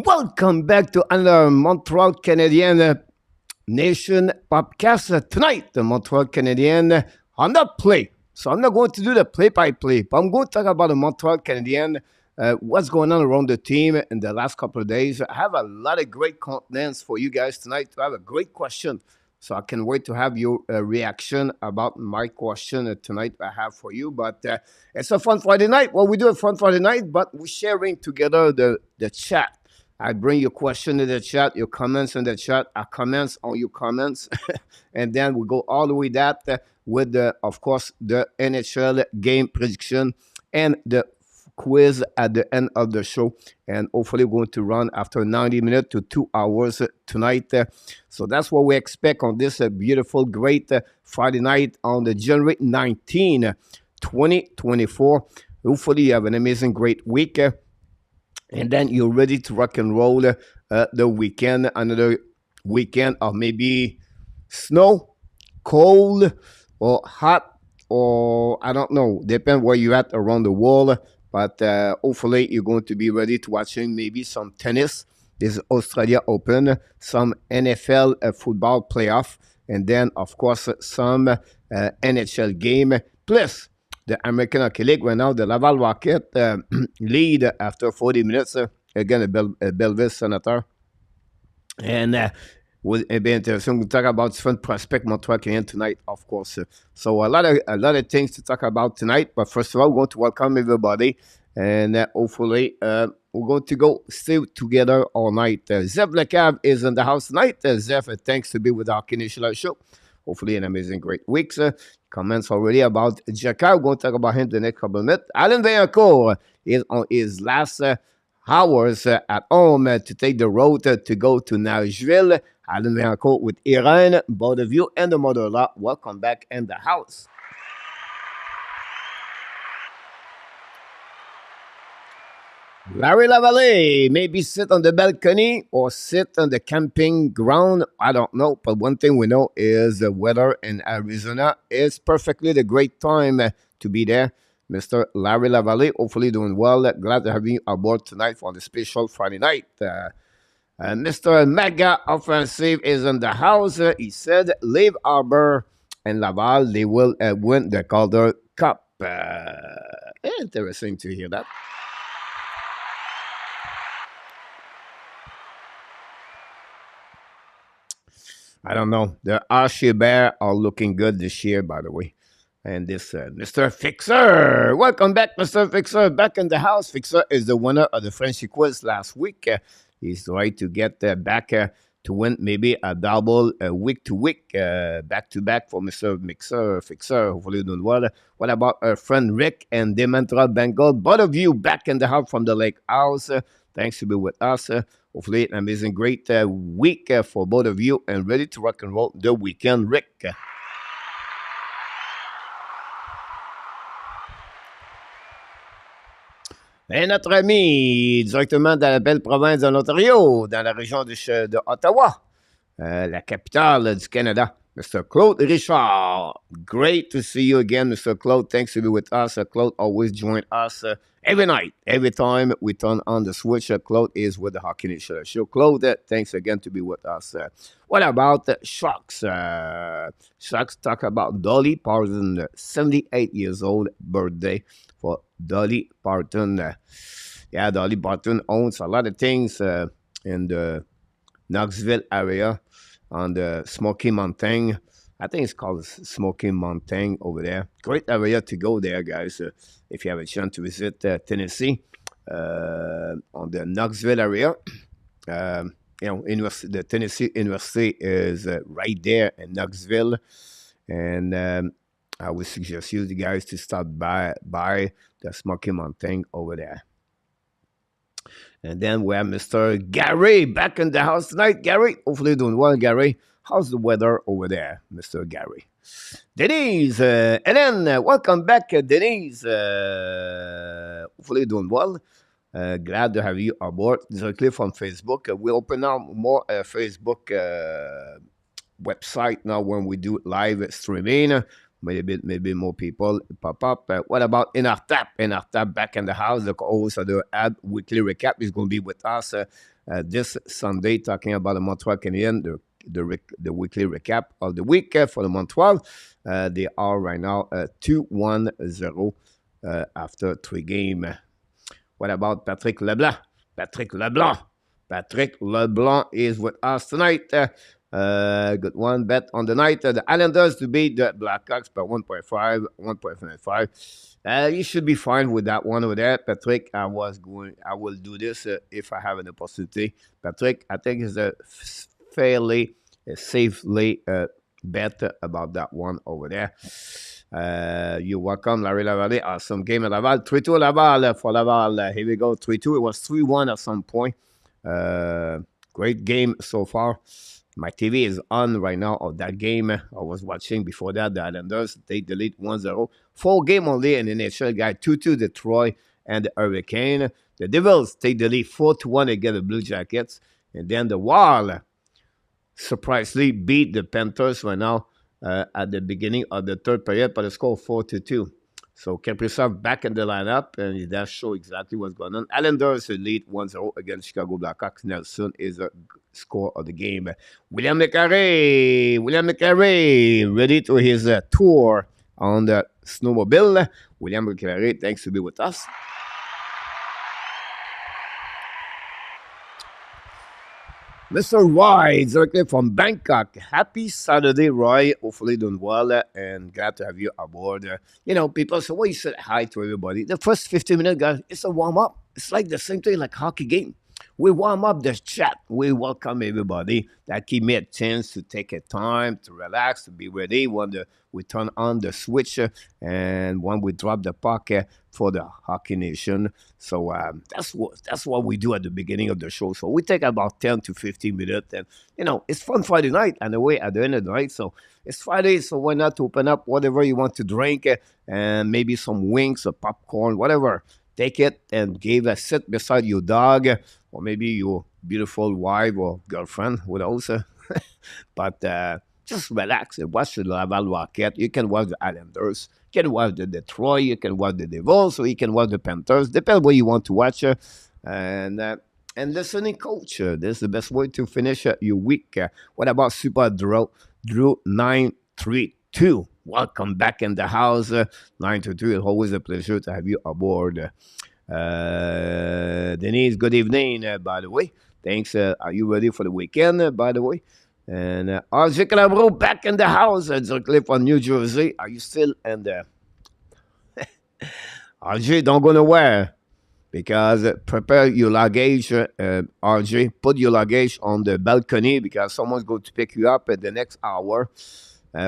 Welcome back to another Montreal Canadian Nation podcast. Tonight, the Montreal Canadian on the play. So I'm not going to do the play-by-play, but I'm going to talk about the Montreal Canadian, what's going on around the team in the last couple of days. I have a lot of great contents for you guys tonight. I have a great question. So I can wait to have your reaction about my question tonight I have for you. But it's a fun Friday night. Well, we do a fun Friday night, but we're sharing together the chat. I bring your question in the chat, your comments in the chat, our comments on your comments, and then we go all the way that with of course, the NHL game prediction and the quiz at the end of the show. And hopefully, we're going to run after 90 minutes to 2 hours tonight. So that's what we expect on this beautiful, great Friday night on the January 19, 2024. Hopefully, you have an amazing, great week. And then you're ready to rock and roll the weekend, another weekend of maybe snow, cold, or hot, or I don't know, depend where you're at around the world. But hopefully you're going to be ready to watching maybe some tennis. This is Australia Open, some NFL football playoff, and then of course some NHL game, plus the American Hockey League. Right now, the Laval Rocket lead after 40 minutes. Again, a Belleville Senator. And will be interesting. We'll talk about different prospect Montreal Canadiens tonight, of course. So a lot of things to talk about tonight. But first of all, we're going to welcome everybody. And hopefully, we're going to go stay together all night. Zef Lecab is in the house tonight. Zef, thanks to be with our Canadian show. Hopefully, an amazing, great week. Comments already about Xhekaj. We're going to talk about him the next couple of minutes. Alain Vaillancourt is on his last hours at home to take the road to go to Nashville. Alain Vaillancourt with Irene, both of you, and the mother-in-law. Welcome back in the house. Larry Lavallée, maybe sit on the balcony or sit on the camping ground. I don't know. But one thing we know is the weather in Arizona is perfectly the great time to be there. Mr. Larry Lavallée, hopefully doing well. Glad to have you aboard tonight for the special Friday night. Mr. Mega Offensive is in the house. He said, leave Arber and Laval. They will win the Calder Cup. Interesting to hear that. I don't know. The Archie Bear are looking good this year, by the way. And this Mr. Fixer. Welcome back, Mr. Fixer. Back in the house. Fixer is the winner of the Frenchy quiz last week. He's trying to get back to win maybe a double week to week, back to back for Mr. Fixer. Hopefully doing well. What about our friend Rick and Dementra Bengal? Both of you back in the house from the Lake House. Thanks to be with us. Hopefully an amazing, great week for both of you and ready to rock and roll the weekend, Rick. Et notre ami, directement dans la belle province de l'Ontario, dans la région de Ottawa, la capitale du Canada, Mr. Claude Richard. Great to see you again, Mr. Claude. Thanks to be with us. Claude always joins us every night, every time we turn on the switch. Claude is with the Hockey Nation show. Claude, thanks again to be with us. What about Sharks? Sharks talk about Dolly Parton, 78 years old birthday for Dolly Parton. Yeah, Dolly Parton owns a lot of things in the Knoxville area on the Smoky Mountain. I think it's called Smoky Mountain over there. Great area to go there, guys, if you have a chance to visit Tennessee on the Knoxville area. The Tennessee University is right there in Knoxville. And I would suggest you guys to stop by the Smoky Mountain over there. And then we have Mr. Gary back in the house tonight. Gary, hopefully doing well, Gary. How's the weather over there, Mr. Gary? Denise, Helen, welcome back, Denise. Hopefully doing well. Glad to have you aboard directly from Facebook. We open up more Facebook website now when we do live streaming. Maybe more people pop up. What about Inartap? Inartap back in the house. The host of the ad weekly recap is going to be with us this Sunday, talking about the Montreal Canadiens, the weekly recap of the week for the Montreal. They are right now 2-1-0 after 3 games. What about Patrick Leblanc? Patrick Leblanc. Patrick Leblanc is with us tonight. Good one bet on the night. The Islanders to beat the Blackhawks by 1.5, 1.95. You should be fine with that one over there, Patrick. I will do this if I have an opportunity. Patrick, I think it's a fairly safely bet about that one over there. You're welcome, Larry Laval. Awesome game at Laval. 3-2 Laval for Laval. Here we go. 3-2. It was 3-1 at some point. Great game so far. My TV is on right now of that game. I was watching before that. The Islanders take the lead 1-0. 4 game only in the NHL, guy. 2-2 Detroit and the Hurricane. The Devils take the lead 4-1 against the Blue Jackets. And then the Wild surprisingly beat the Panthers right now at the beginning of the third period by the score 4-2. So Kaprizov back in the lineup, and that shows exactly what's going on. Islanders lead 1-0 against Chicago Blackhawks. Nelson is the score of the game. William McCarry ready to his tour on the snowmobile. William McCarry, thanks to be with us. Mr. Roy, directly from Bangkok. Happy Saturday, Roy. Hopefully doing well and glad to have you aboard. People say, well, you said hi to everybody. The first 15 minutes, guys, it's a warm-up. It's like the same thing like hockey game. We warm up the chat. We welcome everybody. That give me a chance to take a time to relax, to be ready when we turn on the switch and when we drop the puck for the Hockey Nation. So that's what we do at the beginning of the show. So we take about 10 to 15 minutes. And, it's fun Friday night and away at the end of the night. So it's Friday, so why not open up whatever you want to drink and maybe some wings or popcorn, whatever. Take it and give a sit beside your dog or maybe your beautiful wife or girlfriend, who knows. But just relax and watch the Laval Rocket. You can watch the Islanders. You can watch the Detroit. You can watch the Devils. Or you can watch the Panthers. Depends what you want to watch. And listening, coach. This is the best way to finish your week. What about Super Drew 932? Welcome back in the house. 922. It's always a pleasure to have you aboard. Denise, good evening, by the way. Thanks. Are you ready for the weekend, by the way? And Arber Xhekaj back in the house directly from New Jersey. Are you still in there? RJ, don't go nowhere because prepare your luggage, RJ. Put your luggage on the balcony because someone's going to pick you up in the next hour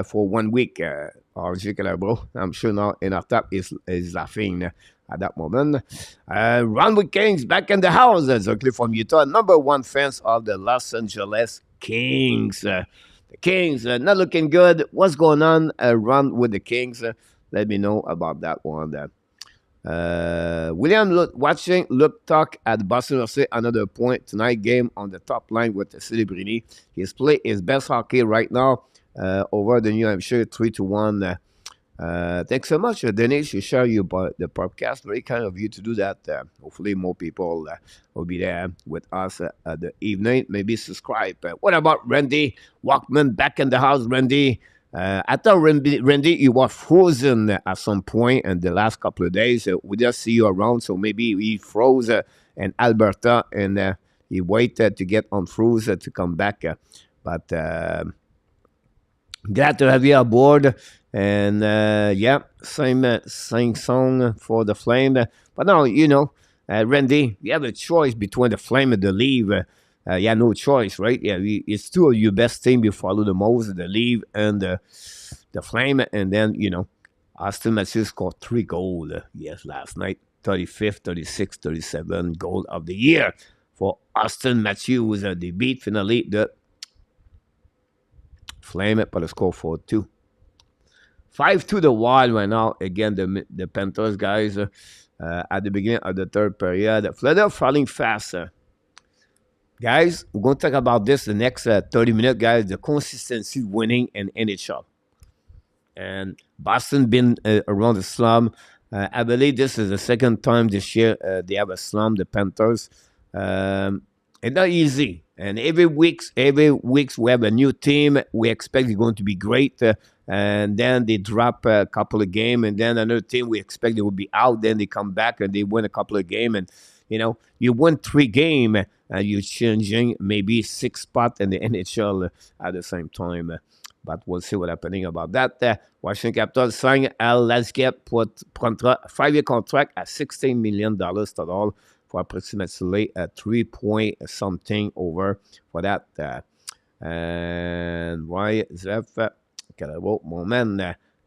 for 1 week. RJ Xhekaj, I'm sure now in our top is laughing at that moment. Run with Kings back in the house directly from Utah. Number 1 fans of the Los Angeles Kings. The Kings not looking good. What's going on? Run with the Kings. Let me know about that one. William watching Luke talk at Boston FC. Another point tonight game on the top line with Celebrini. He's played his best hockey right now over the New Hampshire 3-1. Thanks so much, Denise. You share the podcast. Very kind of you to do that. Hopefully, more people will be there with us at the evening. Maybe subscribe. What about Randy Walkman back in the house, Randy? I thought, Randy, you were frozen at some point in the last couple of days. We just see you around, so maybe he froze in Alberta and he waited to get unfroze to come back. But glad to have you aboard. And same song for the Flame. But now, Randy, you have a choice between the Flame and the Leaf. No choice, right? Yeah, it's two of your best team you follow the most, the Leaf and the Flame. And then, Austin Matthews scored 3 goals, last night. 35th, 36th, 37 goal of the year for Austin Matthews. They beat finally the Flame by the score 4-2. 5-2 the Wild right now. Again, the Panthers guys at the beginning of the third period. Flatter falling faster. Guys, we're going to talk about this the next 30 minutes, guys. The consistency winning in NHL. And Boston been around the slump. I believe this is the second time this year they have a slump, the Panthers. it's not easy. And every weeks we have a new team. We expect it's going to be great. And then they drop a couple of games, and then another team we expect they will be out. Then they come back and they win a couple of games, and you win 3 games, and you're changing maybe 6 spots in the NHL at the same time. But we'll see what's happening about that. Washington Capitals signed Al Lasket pour 5-year contract at $16 million total for approximately 3 point something over for that. And why is that? Moment.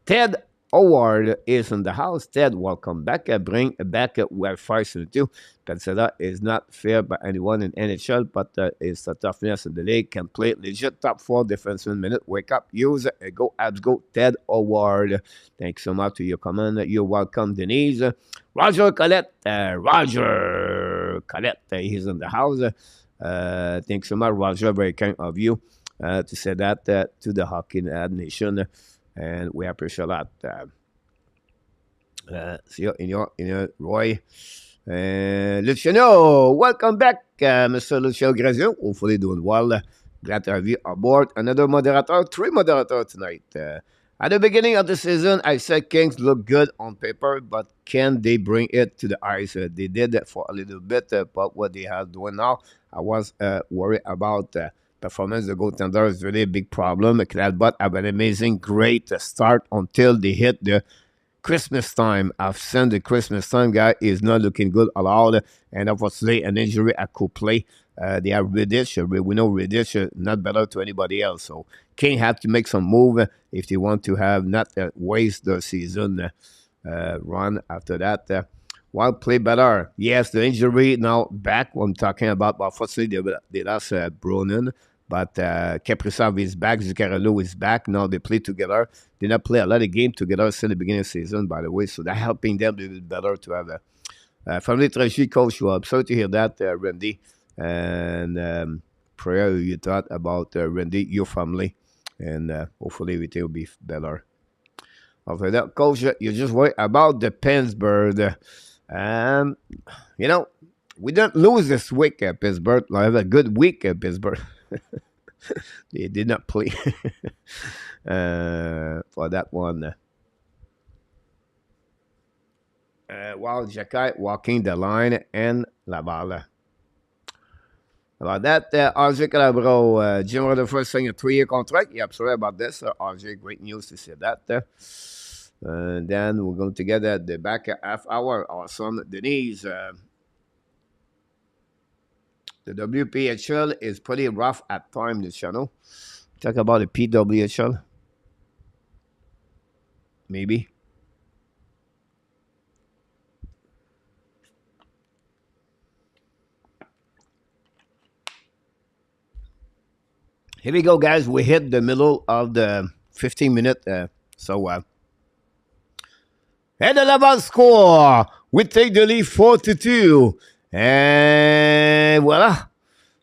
Ted Howard is in the house. Ted, welcome back. Bring back we are fighting too. Consider is not fair by anyone in NHL, but it's the toughness in the league. Can play legit top 4 defenseman minute. Wake up, use it. Go Habs, go Ted Howard. Thanks so much to your comment. You're welcome, Denise. Roger Collette. Roger Collette, he's in the house. Thanks so much, Roger. Very kind of you to say that to the Hockey Nation. And we appreciate that. See you in your Roy. Luciano, welcome back, Mr. Luciano Grazio. Hopefully doing well. Glad to have you aboard. Another moderator, 3 moderators tonight. At the beginning of the season, I said Kings look good on paper, but can they bring it to the ice? They did that for a little bit, but what they are doing now, I was worried about performance. The goaltender is really a big problem. But have an amazing, great start until they hit the Christmas time. I've seen the Christmas time guy is not looking good at all, and obviously an injury at play. They have Riddich. We know Riddich not better to anybody else. So King have to make some move if they want to have not waste the season run after that. While play better. Yes, the injury now back. What I'm talking about. But unfortunately, they lost Bronin. But Kaprizov is back. Zuccarello is back. Now they play together. They not play a lot of games together since the beginning of the season, by the way. So that's helping them a little bit better to have a family tragedy coach. I'm sorry to hear that, Randy. And prayer you thought about Randy, your family. And hopefully everything will be better. After that, coach, you just worry about the Pittsburgh. We didn't lose this week at Pittsburgh. I have a good week at Pittsburgh. They did not play for that one. While Xhekaj walking the line and Laval. About that, Arber Xhekaj, Jim Rutherford signed a 3-year contract. Yeah, I'm sorry about this. RJ, great news to see that. And then we're going to get the back half hour. Our son Denise. The WPHL is pretty rough at times, this channel. Talk about the PWHL. Maybe. Here we go, guys. We hit the middle of the 15-minute. And the Laval score. We take the lead 4-2. And voila.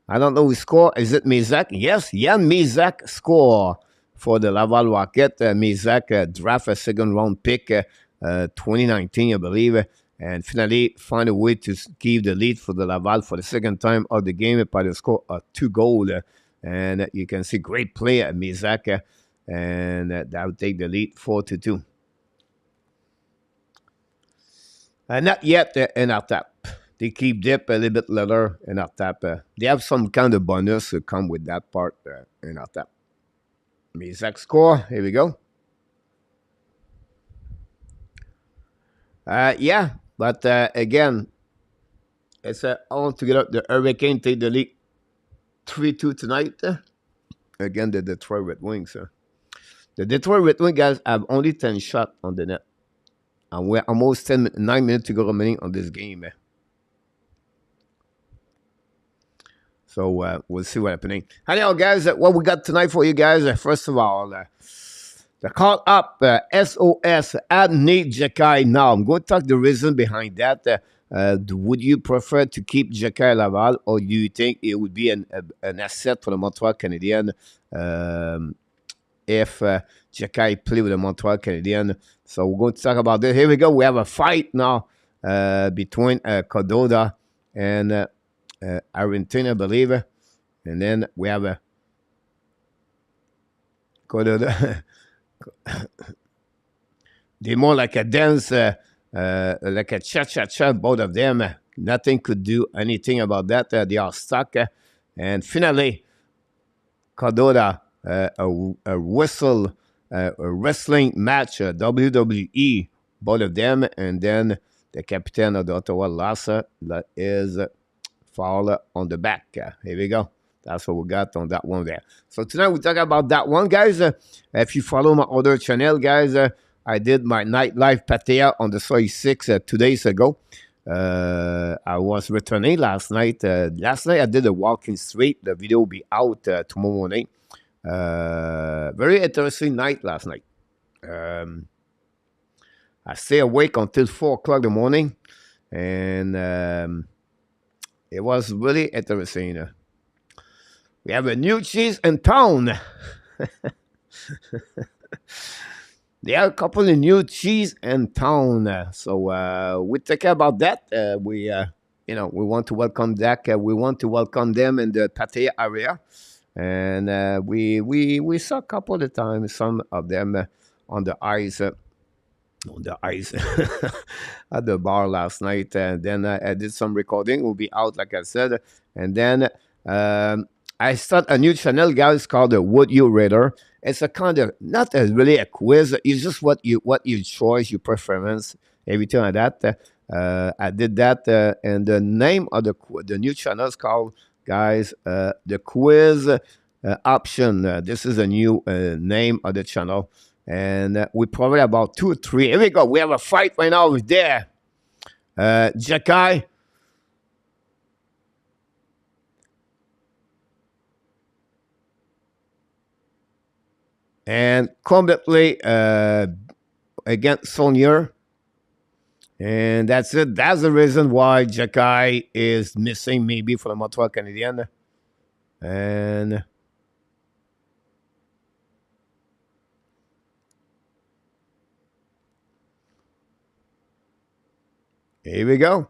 I don't know who scored. Is it Mizak? Yes, Jan Mizak score for the Laval Rocket. Mizak draft a second-round pick 2019, I believe. And finally find a way to give the lead for the Laval for the second time of the game by the score of 2 goals. And you can see great play at Mizak. And that will take the lead 4-2. Not yet in our tap. They keep dip a little bit later in our tap. They have some kind of bonus to come with that part in our tap. Mizak score. Here we go. Yeah, but again, it's all together. The Hurricane take the lead 3-2 tonight. Again, the Detroit Red Wings. The Detroit Red Wings guys have only 10 shots on the net. And we're almost 9 minutes to go remaining on this game. So we'll see what's happening. Hello, guys. What we got tonight for you guys? First of all, the call up SOS at Nate Xhekaj now. I'm going to talk the reason behind that. Would you prefer to keep Xhekaj Laval, or do you think it would be an asset for the Montreal Canadiens if Xhekaj play with the Montreal Canadiens? So we're going to talk about this. Here we go. We have a fight now between Cododa and Argentina, I believe. And then we have a they're more like a dance, like a cha-cha-cha, both of them. Nothing could do anything about that. They are stuck. And finally, Cardona, a wrestling match, WWE, both of them. And then the captain of the Ottawa Lassa is fall on the back. Here we go. That's what we got on that one there. So tonight we talk about that one, guys. If you follow my other channel, guys, I did my nightlife patea on the 36 2 days ago. I was returning last night. Last night I did a walking street. The video will be out tomorrow morning. Very interesting night last night. I stay awake until 4 o'clock in the morning. And it was really interesting. We have a new cheese in town. There are a couple of new cheese in town. So we take care about that. We want to welcome that. We want to welcome them in the Pattaya area. And we saw a couple of times, some of them on the ice. On the ice at the bar last night. And then I did some recording. It will be out, like I said. And then I start a new channel, guys, called the Would You Rather. It's a kind of, not really a quiz. It's just what you choose, your preference, everything like that. I did that. And the name of the new channel is called, guys, the Quiz Option. This is a new name of the channel. And we probably about 2 or 3. Here we go. We have a fight right now with there. Xhekaj. And completely against COURNOYER. And that's it. That's the reason why Xhekaj is missing maybe for the Montreal Canadiens. And here we go.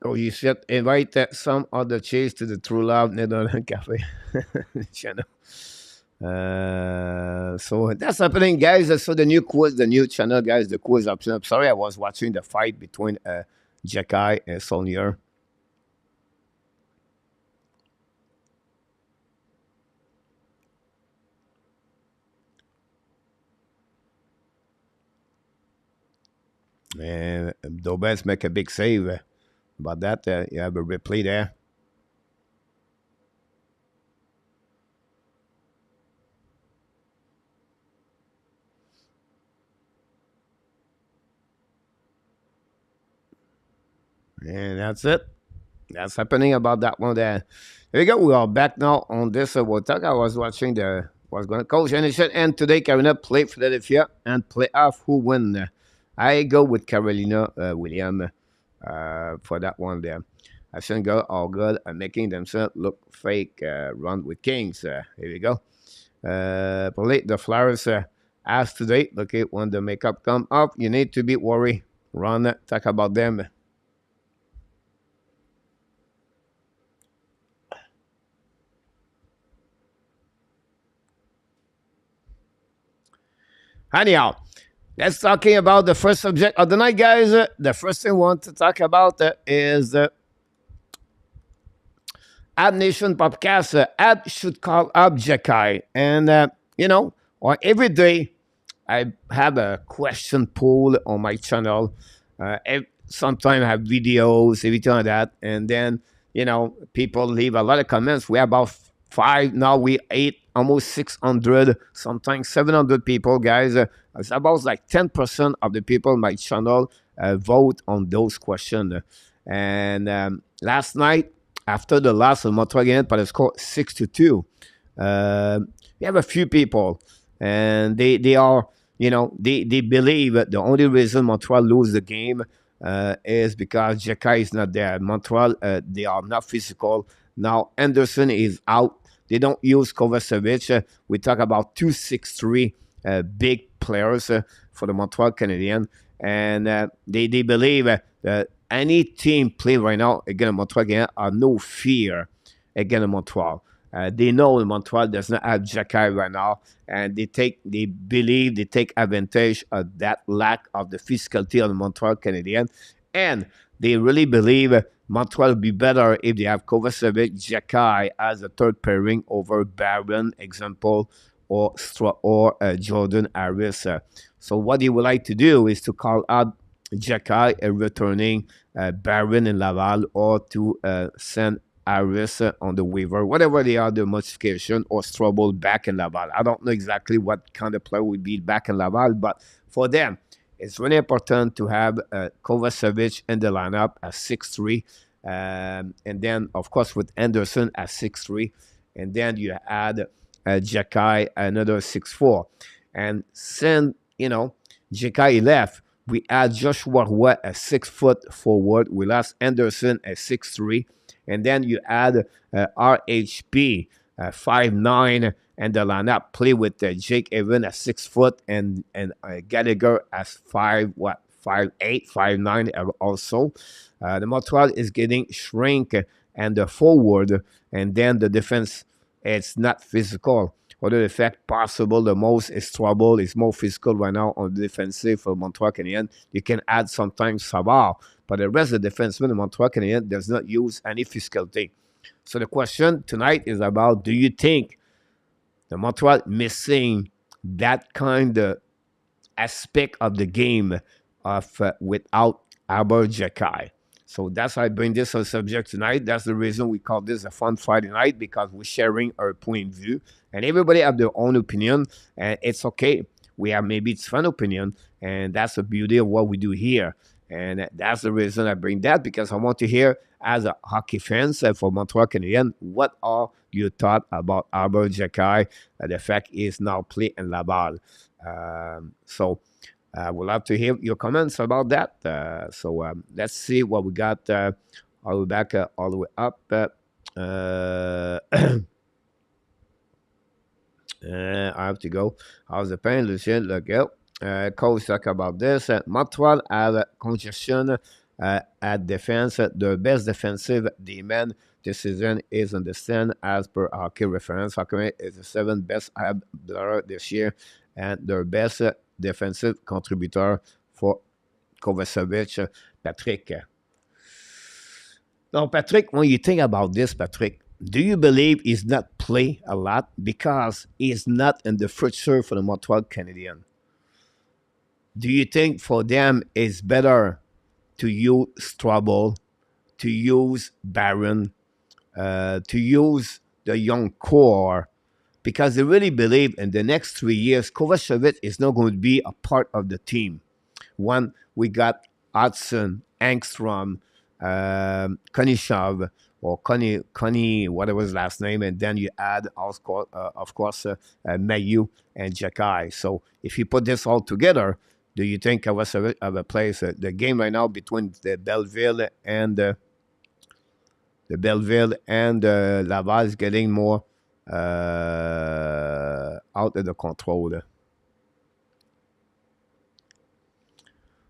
Oh, you should invite some other cheese to the True Love Netherlands Cafe channel. So that's happening, guys. So the new quiz, the new channel, guys, the quiz option. I'm sorry, I was watching the fight between Xhekaj and COURNOYER. And Dobes make a big save about that. You have a replay there. And that's it. That's happening about that one there. Here we go. We are back now on this. We'll talk. I was watching was going to coach and today Carolina played Philadelphia and playoff. Who win? I go with Carolina William for that one there. I shouldn't go all good at making themselves look fake. Run with Kings. Here we go. Play the Flyers as today. Okay, when the makeup come up, you need to be worried. Run. Talk about them. Anyhow, let's talking about the first subject of the night, guys. The first thing we want to talk about is Ab Nation podcast. Ab should call up Xhekaj. And, or every day I have a question poll on my channel. Sometimes I have videos, everything like that. And then, people leave a lot of comments. We have about 5, now we 8, almost 600, sometimes 700 people, guys. It's about like 10% of the people on my channel vote on those questions. And last night, after the last of Montreal game, by the score 6-2, we have a few people, and they are, they believe that the only reason Montreal lose the game is because Xhekaj is not there. Montreal, they are not physical. Now, Anderson is out. They don't use Kovacevic. We talk about 2-6-3 big players for the Montreal Canadiens. And they believe that any team play right now against Montreal Canadiens are no fear against Montreal. They know Montreal does not have Xhekaj right now, and they take advantage of that lack of the physicality of the Montreal Canadiens, and they really believe Montreal will be better if they have Kovacevic, Xhekaj as a third pairing over Barron, example, or Jordan Harris. So what they would like to do is to call out Xhekaj and returning Barron and Laval, or to send Harris on the waiver, whatever they are, the modification, or Strobel back in Laval. I don't know exactly what kind of player would be back in Laval, but for them, it's really important to have Kovacevic in the lineup at 6'3", and then, of course, with Anderson at 6'3", and then you add Xhekaj another 6'4". And since, Xhekaj left, we add Joshua Roy a 6-foot forward. We lost Anderson at 6'3", and then you add RHP 5'9", and the lineup play with Jake Evan at 6 foot, and Gallagher as 5'8", 5'9" also. The Montreal is getting shrink and the forward, and then the defense, it's not physical. Other effect possible, the most is trouble, is more physical right now on the defensive for Montreal Canadiens. You can add sometimes Savard, but the rest of the defensemen of Montreal Canadiens does not use any physicality. So the question tonight is about, do you think the Montreal missing that kind of aspect of the game of without Arber Xhekaj? So that's why I bring this as a subject tonight. That's the reason we call this a fun Friday night, because we're sharing our point of view. And everybody have their own opinion, and it's okay. We have maybe it's fun opinion, and that's the beauty of what we do here. And that's the reason I bring that, because I want to hear, as a hockey fans for Montreal Canadiens, what are your thoughts about Arber Xhekaj? The fact is now play in Laval. So we'll love to hear your comments about that. So let's see what we got all the way back, all the way up. I have to go. How's the pain, Lucien? Look out. Coach talk about this. Montreal have congestion at defense. The best defensive D-man this season is understand as per hockey reference. Hockey is the 7th best player this year, and their best defensive contributor for Kovacevic, Patrick. Now, Patrick, when you think about this, Patrick, do you believe he's not play a lot because he's not in the future for the Montreal Canadiens? Do you think for them it's better to use Strobel, to use Barron, to use the young core, because they really believe in the next 3 years, Kovacevic is not going to be a part of the team. One, we got Hudson, Angstrom, Konishov, or Connie, whatever his last name, and then you add, of course, Mayu and Xhekaj. So if you put this all together, do you think Kovacevic have a place? The game right now between the Belleville and Laval is getting more out of the control.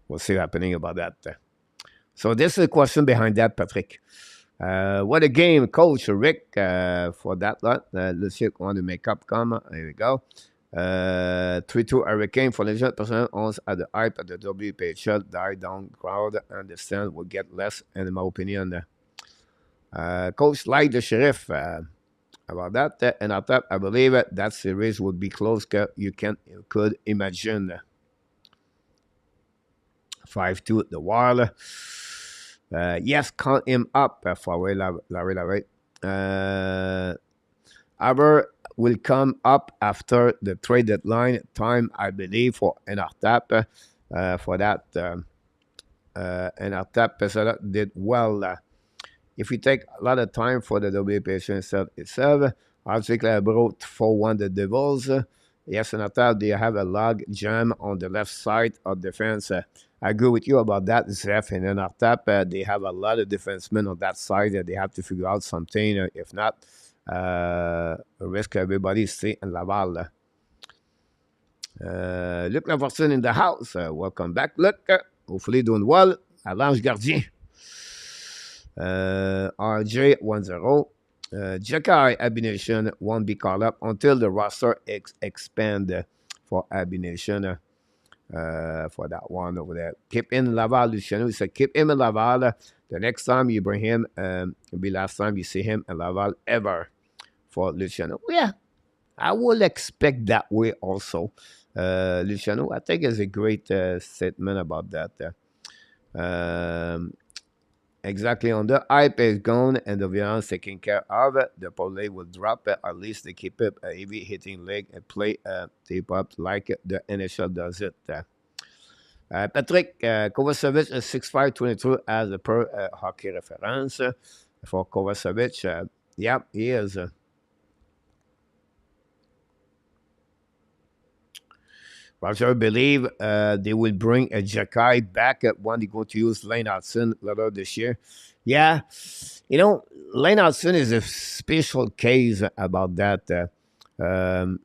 We'll see what's happening about that. So this is a question behind that, Patrick. What a game, Coach Rick, for that lot. Let's see if we want to make up comment. Here we go. 3-2 Hurricane for legend personnel owns at the hype at the WPHL die down crowd understand will get less, in my opinion. Coach like the Sheriff about that, and I thought I believe that series would be close. You could imagine 5-2 the Wild. Yes, count him up for Larry. Arber will come up after the trade deadline time, I believe, for NRTAP. For that, NRTAP did well. If we take a lot of time for the WPHL itself, Arber brought 4-1 the Devils. Yes, NRTAP, they have a log jam on the left side of defense. I agree with you about that, Zeph, and NRTAP. They have a lot of defensemen on that side that they have to figure out something. If not, risk everybody stay in Laval. Luc Lafortune in the house. Welcome back, Luc. Hopefully doing well. Allange Gardien. RJ 1-0. Xhekaj Abination won't be called up until the roster expand for Abination. For that one over there. Keep in Laval, Luciano. He said, keep him in Laval. The next time you bring him, it'll be last time you see him in Laval ever for Luciano. Yeah, I will expect that way also. Luciano, I think is a great statement about that. Exactly. On the hype is gone and the violence taken care of, the play will drop. At least they keep it a heavy hitting leg and play tape up like the NHL does it. Patrick Kovacevic is 6'5", 22 as per hockey reference for Kovacevic. Yeah, he is. Roger believe they will bring a Xhekaj back when they go to use Lane Hudson later this year. Yeah, Lane Hudson is a special case about that. Um,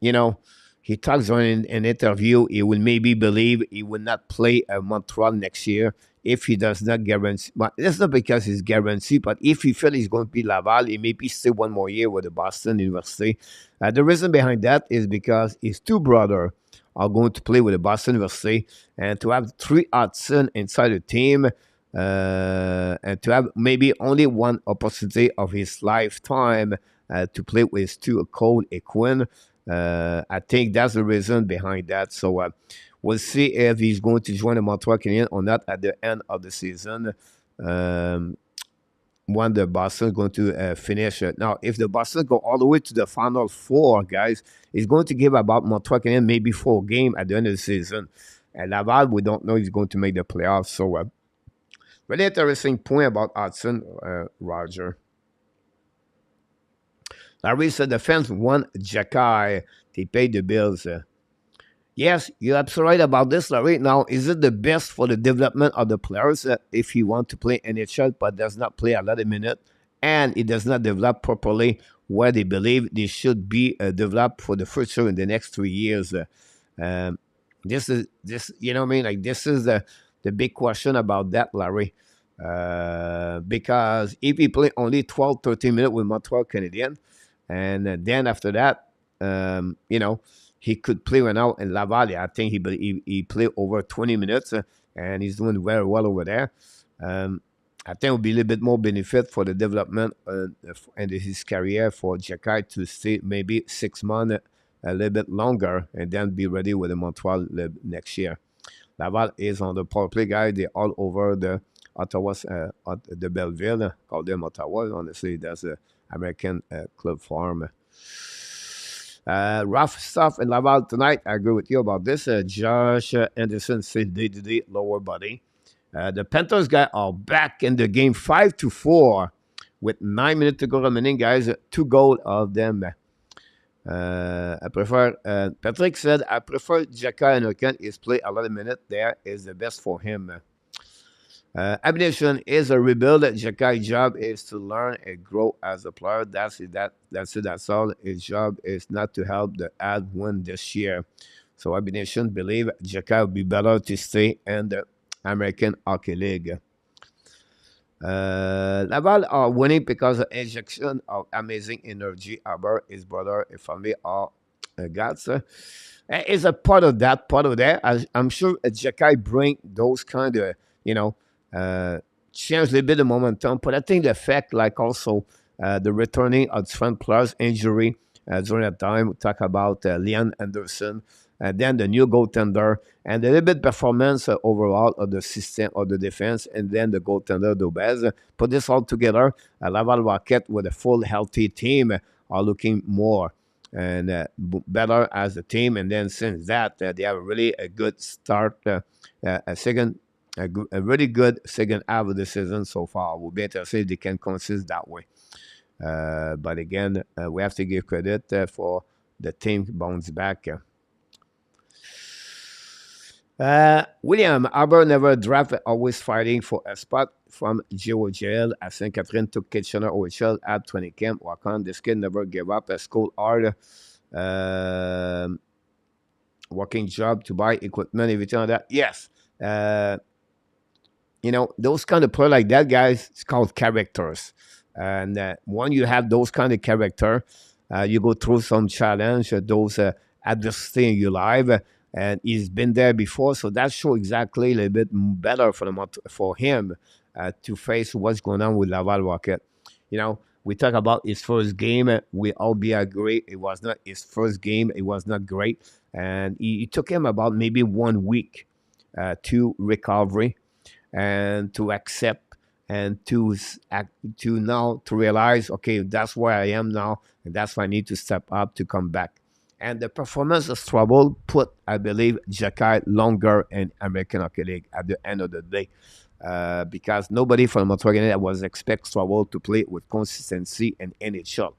you know, he talks on in an interview. He will maybe believe he will not play at Montreal next year if he does not guarantee. But that's not because he's guaranteed. But if he feels he's going to be Laval, he maybe stay one more year with the Boston University. The reason behind that is because his two brothers are going to play with the Boston University, and to have three Hudson inside the team, and to have maybe only one opportunity of his lifetime to play with two Cole Equin. I think that's the reason behind that. So we'll see if he's going to join the Montreal Canadiens or not at the end of the season. When the Boston is going to finish it. Now, if the Boston go all the way to the Final Four, guys, it's going to give about Montreal Canadiens maybe 4 games at the end of the season. And Laval, we don't know if he's going to make the playoffs. So, really interesting point about Hudson, Roger. Larry said the fans want Xhekaj. They paid the bills. Yes, you're absolutely right about this, Larry. Now, is it the best for the development of the players if he want to play NHL but does not play a lot of minutes and it does not develop properly where they believe they should be developed for the future in the next 3 years? This, you know what I mean? Like, this is the big question about that, Larry. Because if he play only 12, 13 minutes with Montreal Canadiens, and then after that, he could play right now in Laval. I think he played over 20 minutes, and he's doing very well over there. I think it would be a little bit more benefit for the development and his career for Xhekaj to stay maybe 6 months, a little bit longer, and then be ready with the Montreal next year. Laval is on the power play, guys. They're all over the Ottawa, the Belleville, call them Ottawa. Honestly, that's the American club farm. Rough stuff in Laval tonight. I agree with you about this. Josh Anderson said day-to-day lower body. The Panthers guys are back in the game 5-4 with 9 minutes to go remaining, guys. 2 goals of them. I prefer, Patrick said, I prefer Xhekaj and Oken. His play a lot of minutes there is the best for him. Abination is a rebuild. Xhekaj's job is to learn and grow as a player. That's it. That's all. His job is not to help the ad win this year. So Abination believe Xhekaj will be better to stay in the American Hockey League. Laval are winning because of injection of amazing energy. Arber, his brother, his family are gods. Is a part of that. I'm sure Xhekaj bring those kind of change a little bit of momentum. But I think the fact, like also the returning of different players injury during that time. We talk about Leon Anderson, and then the new goaltender, and a little bit performance overall of the system of the defense, and then the goaltender Dobez. Put this all together, Laval Rocket with a full healthy team are looking more and better as a team. And then since that, they have really a good start, a really good second half of the season so far. We'll be interested if they can consist that way. But again, we have to give credit for the team bounce back. William Arber never drafted, always fighting for a spot from GOJL. At St. Catherine took Kitchener OHL at 20 camp. Walk on. This kid never gave up. School hard. working job to buy equipment, everything like that. Yes. Uh, those kind of play like that, guys, it's called characters. And when you have those kind of character, you go through some challenge, those adversity in your life, and he's been there before, so that show exactly a little bit better for him to face what's going on with Laval Rocket. We talk about his first game. We all be agree it was not his first game. It was not great, and it took him about maybe 1 week to recovery and to accept and to now to realize, okay, that's where I am now, and that's why I need to step up to come back. And the performance of trouble put, I believe, Xhekaj longer in American Hockey League at the end of the day. Because nobody from Montreal Canadiens was expect trouble to play with consistency in NHL.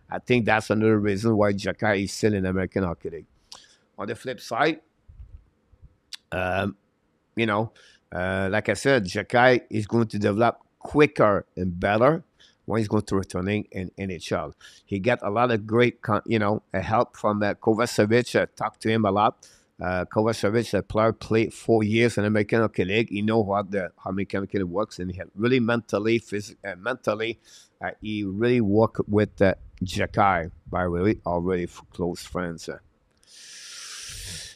I think that's another reason why Xhekaj is still in American Hockey League. On the flip side, um, you know, like I said, Xhekaj is going to develop quicker and better when he's going to returning in NHL. He got a lot of great, help from Kovacevic. Talked to him a lot. Kovacevic, a player, played 4 years in American Hockey League. He know how American Hockey League works, and he had really mentally, he really worked with Xhekaj. By the way, already close friends.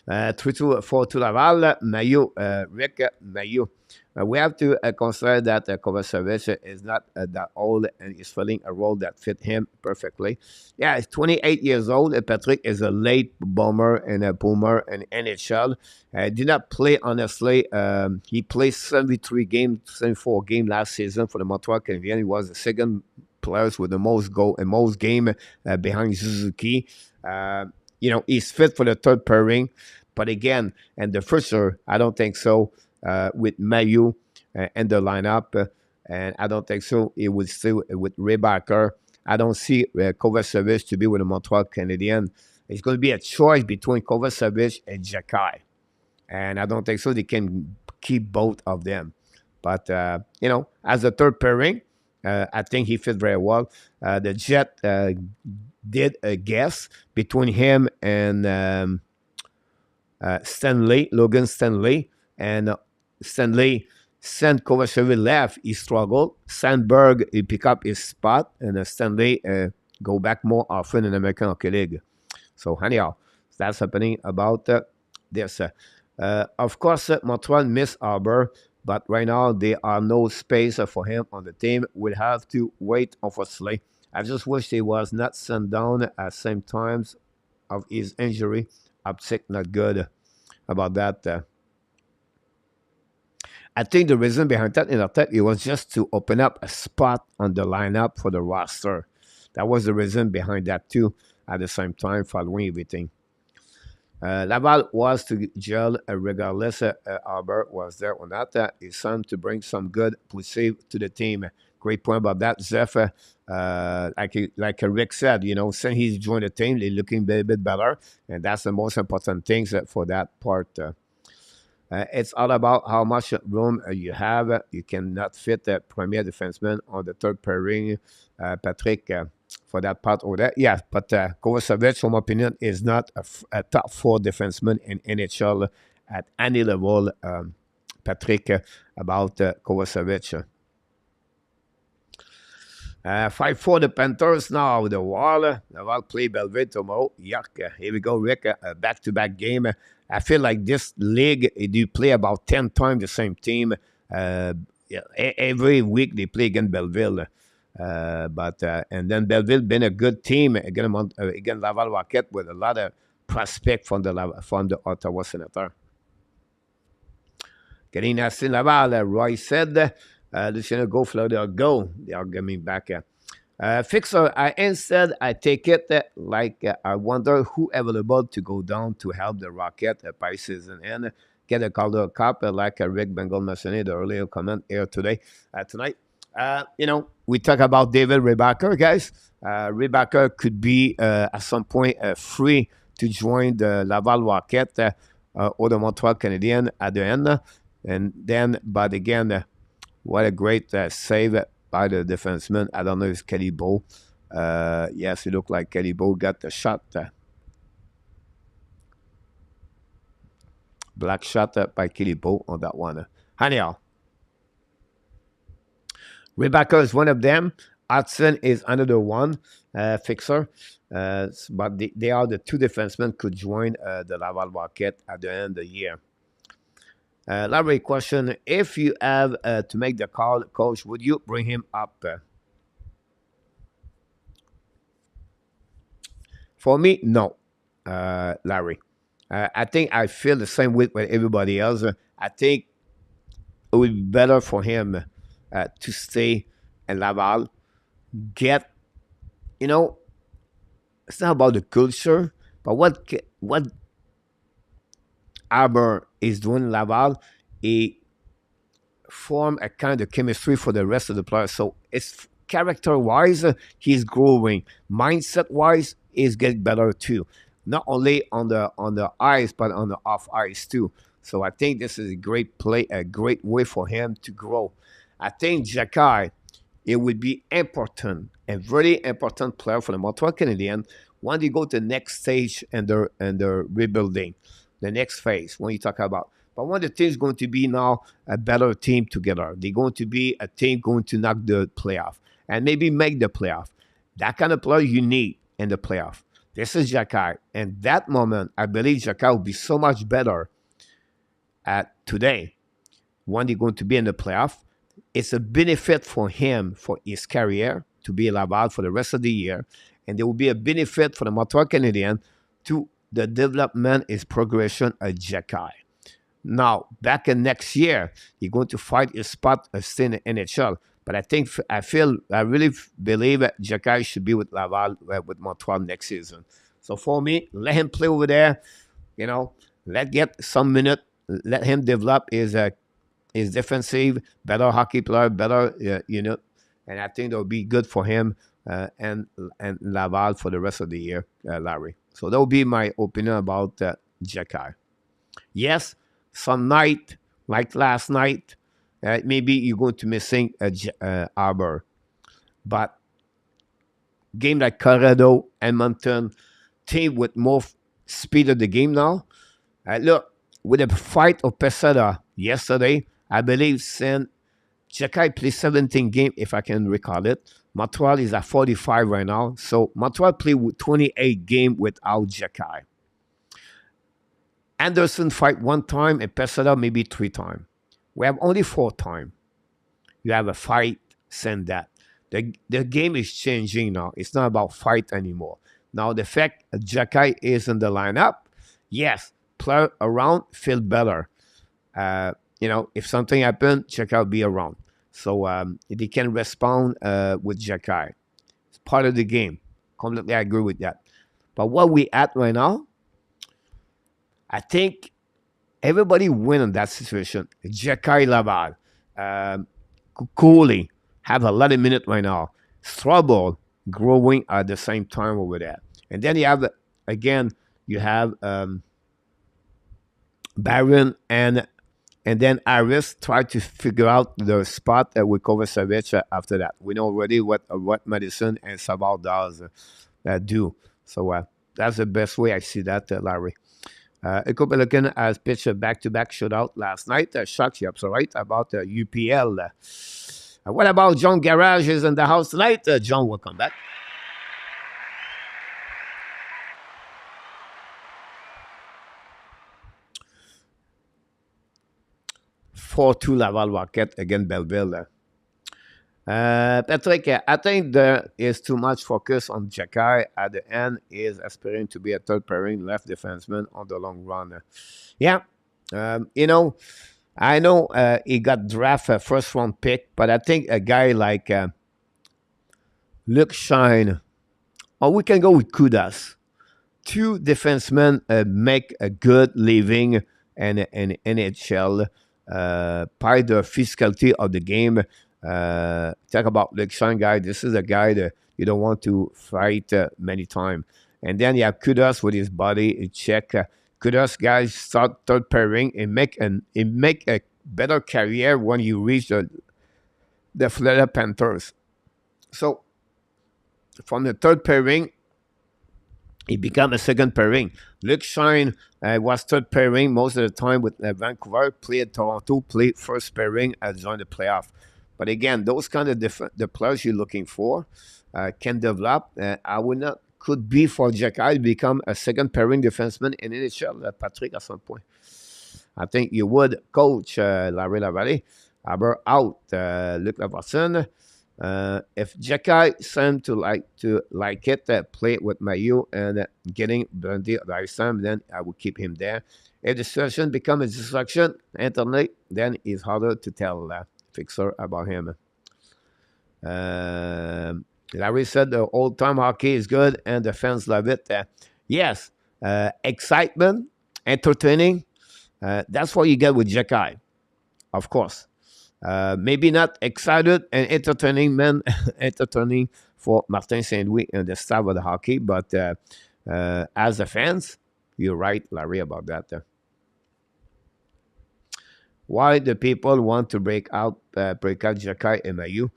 3-2-4 to Laval, Mayo, Rick, Mayo. We have to consider that Kovacevic is not that old and is filling a role that fit him perfectly. Yeah, he's 28 years old. Patrick is a late boomer and a boomer in NHL. Did not play, honestly. He played 73 games, 74 games last season for the Montreal Canadiens. He was the second player with the most goal and most game behind Suzuki. He's fit for the third pairing. But again, and the first, I don't think so. With Mayu in the lineup, and I don't think so. It would still with Rebecca. I don't see Kovacevic to be with the Montreal Canadiens. It's going to be a choice between Kovacevic and Xhekaj, and I don't think so. They can keep both of them. But as a third pairing, I think he fit very well. The Jet did a guess between him and Logan Stanley, and Stanley sent Kovacevic left. He struggled. Sandberg, he pick up his spot, and Stanley go back more often in American Hockey League. So anyhow, that's happening about this. Of course, Montreal missed Arber, but right now there are no space for him on the team. We'll have to wait, unfortunately. I just wish he was not sent down at same times of his injury. Uptick not good about that. I think the reason behind that in attack, it was just to open up a spot on the lineup for the roster. That was the reason behind that too. At the same time, following everything, Laval was to gel regardless. Arber was there on that. It's time to bring some good positive to the team. Great point about that, Zeph. Like Rick said, since he's joined the team, they're looking a little bit better, and that's the most important thing for that part. It's all about how much room you have. You cannot fit the premier defenseman on the third pairing, Patrick, for that part over there. Yeah, but Kovacevic, from my opinion, is not a top 4 defenseman in NHL at any level. Patrick, about Kovacevic. 5-4 the Panthers now. The Wall play Belleville tomorrow. Yuck. Here we go, Rick. Back-to-back game. I feel like this league, you play about 10 times the same team. Every week they play against Belleville. And then Belleville been a good team against Laval Rocket with a lot of prospect from the Ottawa Senator. Getting nasty Laval, Roy said. Luciano, go, Florida, go. They are coming back. Fixer, instead, I take it I wonder who available to go down to help the Rocket by season and get a Calder Cup, like Rick Bengal mentioned the earlier comment here tonight. We talk about David Rebecca, guys. Rebecca could be at some point free to join the Laval Rocket or the Montreal Canadiens at the end. And then, but again, what a great save by the defenseman. I don't know if it's Kelly Bow. Yes, it looked like Kelly Bow got the shot. Black shot by Kilipo on that one. Anyhow, Rebecca is one of them. Hudson is another one fixer. But they are the two defensemen could join the Laval Rocket at the end of the year. Larry, question: if you have to make the call, coach, would you bring him up? For me, no, Larry. I think I feel the same way with everybody else. I think it would be better for him to stay in Laval. Get, you know, it's not about the culture, but what Arber is doing in Laval, he form a kind of chemistry for the rest of the players. So it's character-wise, he's growing. Mindset-wise, he's getting better too. Not only on the ice, but on the off ice too. So I think this is a great play, a great way for him to grow. I think Xhekaj, it would be important, a very important player for the Montreal Canadiens when they go to the next stage and their rebuilding, the next phase. When you talk about, but one of the teams going to be now a better team together. They're going to be a team going to knock the playoff and maybe make the playoff. That kind of player you need in the playoff. This is Xhekaj. And that moment, I believe Xhekaj will be so much better at today when they're going to be in the playoff. It's a benefit for him, for his career, to be Laval for the rest of the year. And there will be a benefit for the Montreal Canadiens to the development, his progression at Xhekaj. Now, back in next year, he's going to fight his spot still in the NHL. But I really believe that Xhekaj should be with Laval, with Montreal next season. So for me, let him play over there. Let get some minute. Let him develop his defensive, better hockey player, better, and I think that will be good for him and Laval for the rest of the year, Larry. So that will be my opinion about Xhekaj. Yes, some night, like last night, maybe you're going to missing Arber. But game like Colorado, Edmonton, team with more speed of the game now. Look, with the fight of Pesada yesterday, I believe Xhekaj played 17 games, if I can recall it. Montreal is at 45 right now. So Montreal played with 28 games without Xhekaj. Anderson fight one time and Pesada maybe 3 times. We have only 4 times. You have a fight, send that. The game is changing now. It's not about fight anymore. Now the fact Xhekaj is in the lineup, yes, player around feel better. If something happens, Xhekaj will be around. So they can respond with Xhekaj. It's part of the game. Completely agree with that. But what we at right now, I think everybody win in that situation. Xhekaj, Laval, Cooley have a lot of minutes right now. Struggle growing at the same time over there. And then you have, again, Baron and then Iris try to figure out the spot with Kovacevic after that. We know already what Madison and Savard do. So that's the best way I see that, Larry. Ekopelican has pitched a back-to-back shutout last night. Shocked you up, so right, about UPL. What about John Garage is in the house tonight? John, welcome back. (4-2) Laval Rocket against Belleville. Patrick, I think there is too much focus on Xhekaj. At the end, he is aspiring to be a third pairing left defenseman on the long run. Yeah, I know he got drafted first round pick, but I think a guy like Luke Shine, or we can go with Kudas. 2 defensemen make a good living in NHL. By the physicality of the game. Talk about Luke Shine guy. This is a guy that you don't want to fight many times. And then you have Kudas with his body. Check. Kudas guys start third pairing and make a better career when you reach the Florida Panthers. So from the third pairing, he became a second pairing. Luke Shine was third pairing most of the time with Vancouver, played Toronto, played first pairing during the playoff. But again, those kind of the players you're looking for can develop. I would not could be for Xhekaj become a second pairing defenseman in NHL, Patrick, at some point. I think you would coach Larry Lavallée. Arber out, Luc Laverson. If Xhekaj seemed to like it, play it with Mayu and getting Bundy last time, then I would keep him there. If the situation becomes a distraction internally, then it's harder to tell Fixer about him. Larry said the old time hockey is good and the fans love it. Yes, excitement, entertaining. That's what you get with Xhekaj, of course. Maybe not excited and entertaining, man, entertaining for Martin Saint-Louis and the staff of the hockey, but as a fans, you're right, Larry, about that. Why the people want to break out Xhekaj MAU?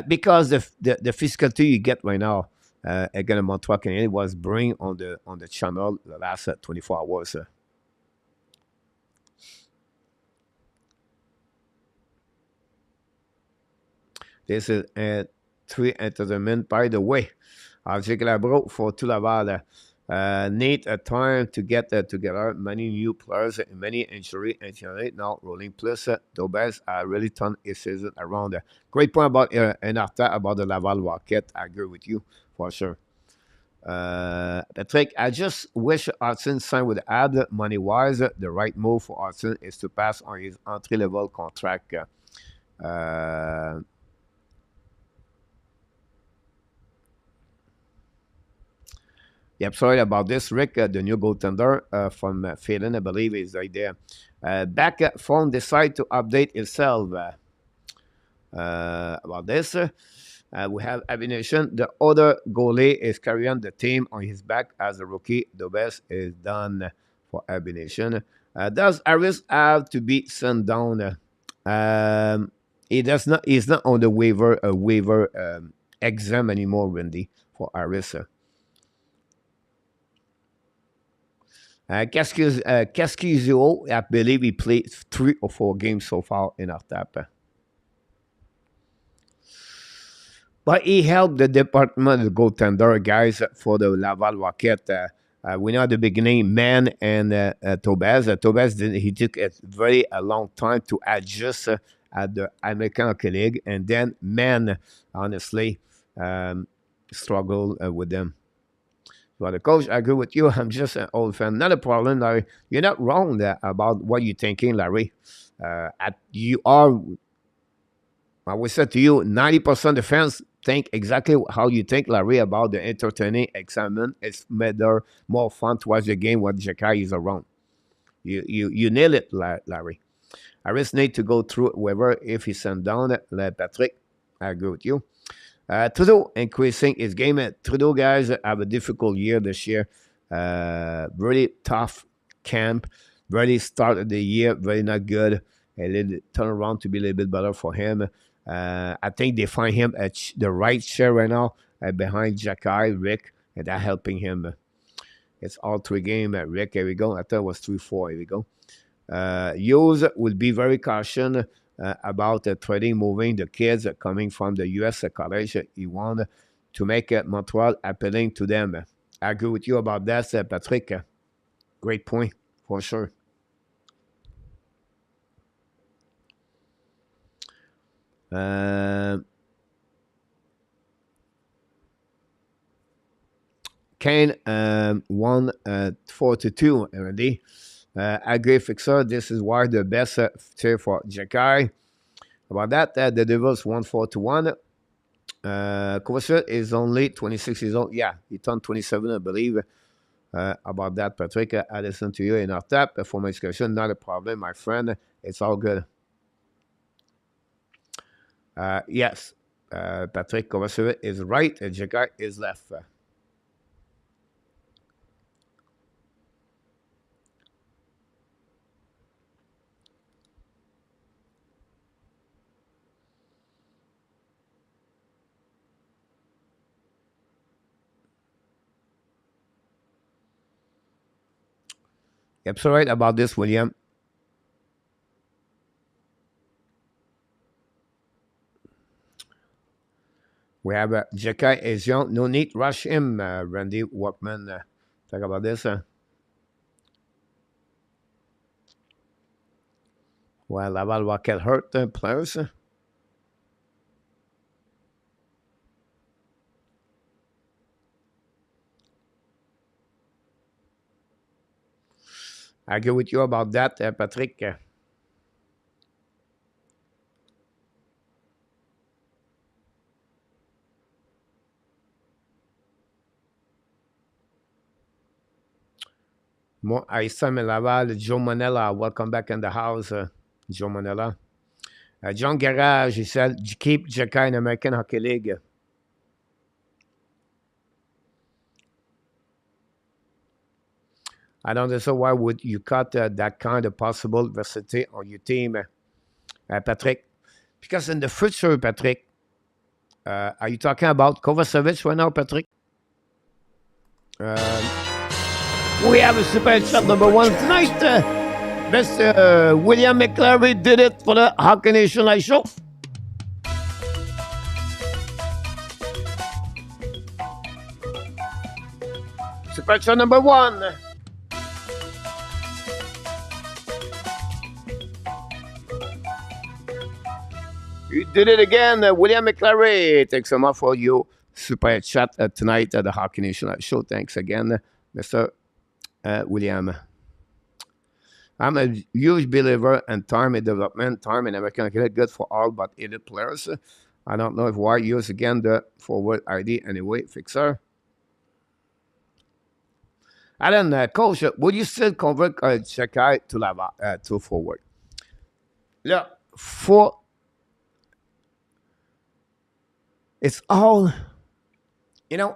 Because the difficulty you get right now against Montreal Canadiens was bring on the channel the last 24 hours. This is three entertainment, by the way. Avec Labro for tout Laval. Need a time to get together. Many new players and many injury and now rolling plus Dobes really turned his season around. Great point about Enarta about the Laval Rocket. I agree with you for sure. Patrick, I just wish Hudson signed with Habs money wise. The right move for Hudson is to pass on his entry level contract. Yep, sorry about this, Rick. The new goaltender from Phelan, I believe, is right there. Back phone decide to update itself about this. We have Avination. The other goalie is carrying the team on his back as a rookie. The best is done for Avination. Does Aris have to be sent down? He does not. He's not on the waiver exam anymore, Wendy, for Aris. Casquizio, I believe he played 3 or 4 games so far in our tap. But he helped the department of goaltender guys for the Laval Rocket. We know at the beginning, Man and Tobaz. He took a long time to adjust at the American Hockey League. And then Man, honestly, struggled with them. But the coach, I agree with you. I'm just an old fan. Not a problem, Larry. You're not wrong there about what you're thinking, Larry. You are, I would say to you, 90% of the fans think exactly how you think, Larry, about the entertaining excitement. It's better, more fun to watch the game when Xhekaj is around. You nail it, Larry. I just need to go through whoever, if he's sent down, Patrick. I agree with you. Trudeau increasing his game. Trudeau guys have a difficult year this year. Really tough camp. Really start of the year, very not good. A little turn around to be a little bit better for him. I think they find him at the right chair right now behind Xhekaj, Rick, and that helping him. It's all 3 game. Rick, here we go. I thought it was 3-4. Here we go. Hughes will be very cautious about trading, moving the kids coming from the U.S. college. He wanted to make Montreal appealing to them. I agree with you about that, Patrick. Great point, for sure. Kane 1-4-2, Randy. I agree, Fixer. This is why the best tier for Xhekaj. About that, the Devils 1-4-1. Kovacic is only 26 years old. Yeah, he turned 27, I believe. About that, Patrick, I listen to you in our tap for my discussion. Not a problem, my friend. It's all good. Yes, Patrick Kovacic is right. Xhekaj is left. Absolutely right about this, William. We have Xhekaj is young. No need rush him, Randy Walkman. Talk about this. Well, Laval Wakel hurt players. I agree with you about that, Patrick. More Aissam Laval, Joe Manella, welcome back in the house, Joe Manella. John Garage, he said, keep Xhekaj in American Hockey League. I don't understand why would you cut that kind of possible versatility on your team, Patrick. Because in the future, Patrick, are you talking about Kovacevic right now, Patrick? We have a super chat number one tonight. Mr. William McClary did it for the Hockey Nation Live Show. Super chat number one. You did it again, William McClary. Thanks so much for your super chat tonight at the Hockey Nation Live Show. Thanks again, Mr. William. I'm a huge believer in time in development, time in American hockey, good for all but elite players. I don't know if why use again the forward ID anyway, fixer. Alan, coach, would you still convert Xhekaj to Lava to forward? Yeah, it's all,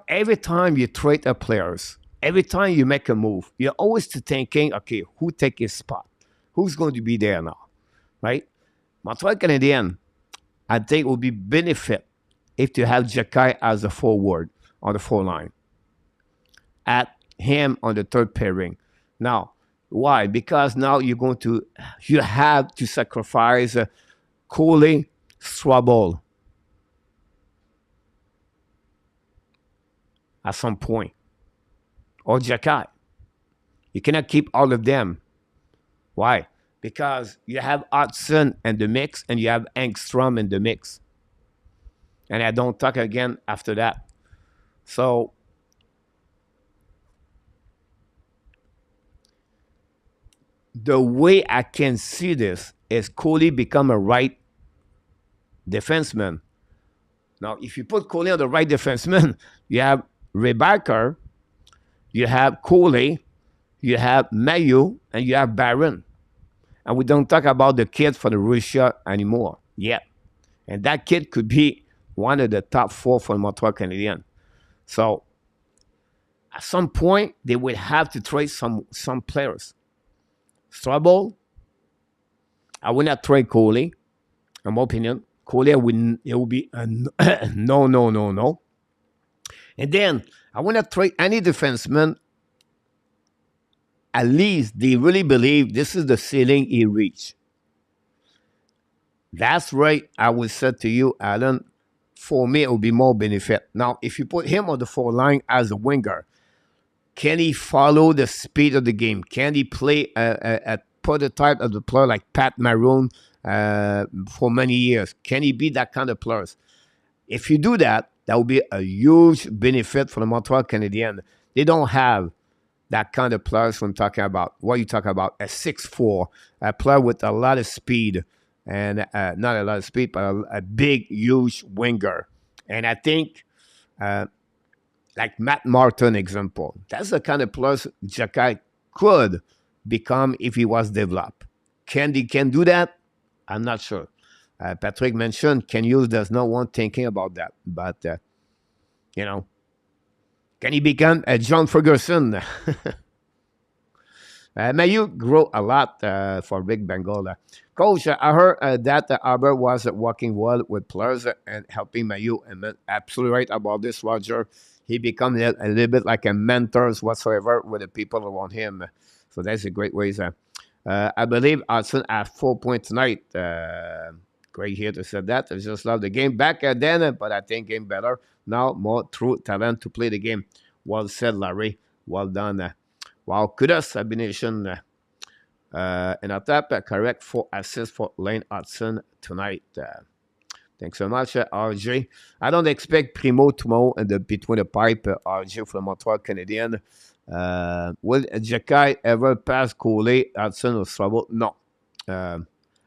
every time you trade a players, every time you make a move, you're always thinking, okay, who take his spot? Who's going to be there now? Right? Montreal Canadiens, I think it would be benefit if you have Xhekaj as a forward on the 4 line. At him on the 3rd pairing. Now, why? Because now you have to sacrifice Coley, Strobel at some point. Or Xhekaj. You cannot keep all of them. Why? Because you have Hudson in the mix and you have Engstrom in the mix. And I don't talk again after that. So, the way I can see this is Coley become a right defenseman. Now, if you put Coley on the right defenseman, you have Rebecca, you have Coley, you have Mayu, and you have Barron. And we don't talk about the kid for the Russia anymore yet. And that kid could be one of the top 4 for the Montreal Canadiens. So, at some point, they will have to trade some players. Strobel, I will not trade Coley, in my opinion. Coley, it will be a no. And then, I will not trade any defenseman. At least they really believe this is the ceiling he reached. That's right, I will say to you, Alan, for me, it will be more benefit. Now, if you put him on the 4 line as a winger, can he follow the speed of the game? Can he play a prototype of the player like Pat Maroon for many years? Can he be that kind of player? If you do that, that will be a huge benefit for the Montreal Canadiens. They don't have that kind of players I'm talking about. What are you talking about? A 6'4", a player with a lot of speed, and not a lot of speed, but a big, huge winger. And I think, like Matt Martin example, that's the kind of players Xhekaj could become if he was developed. Can do that? I'm not sure. Patrick mentioned Ken Hughes does not want thinking about that, but can he become a John Ferguson? Mayu grow a lot for Big Bengal. Coach, I heard that Arber was working well with players and helping Mayu. And absolutely right about this, Roger. He become a little bit like a mentor whatsoever with the people around him. So that's a great way. I believe Hudson at 4 points tonight. Great here to say that. I just love the game back then, but I think game better now. More true talent to play the game. Well said, Larry. Well done. Wow, kudos, combination. And at that, correct 4 assists for Lane Hudson tonight. Thanks so much, RJ. I don't expect Primo tomorrow in between the pipe, RJ for the Montreal Canadiens. Will Xhekaj ever pass Cole, Hudson, or Strabo? No.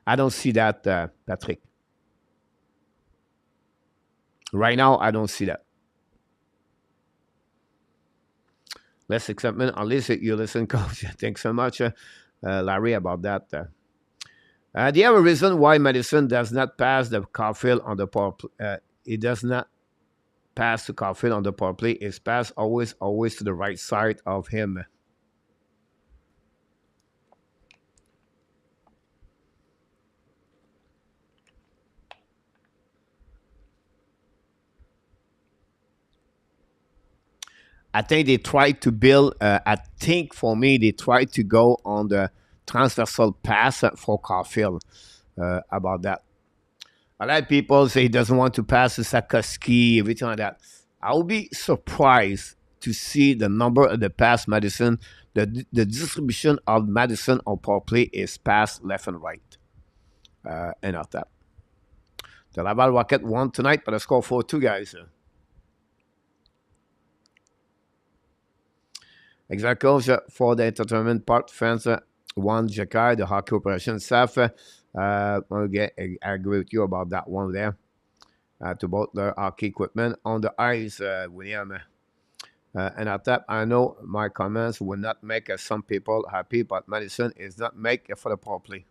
I don't see that, Patrick. Right now, I don't see that. Less excitement, unless you listen, coach. Thanks so much, Larry, about that. Do you have a reason why Madison does not pass the Caulfield on the power play? He does not pass to Caulfield on the power play. His pass always to the right side of him. I think they tried to build, I think for me, they tried to go on the transversal pass for Caulfield about that. A lot of people say he doesn't want to pass to Sakaski, everything like that. I will be surprised to see the number of the pass Madison, the distribution of Madison on power play is pass left and right. And not that. The Laval Rocket won tonight, but I score 4-2, guys. Exact coach for the entertainment part, fans one Xhekaj, the hockey operation staff. I agree with you about that one there. To both the hockey equipment on the ice, William. And at that, I know my comments will not make some people happy, but Madison is not make for the power play.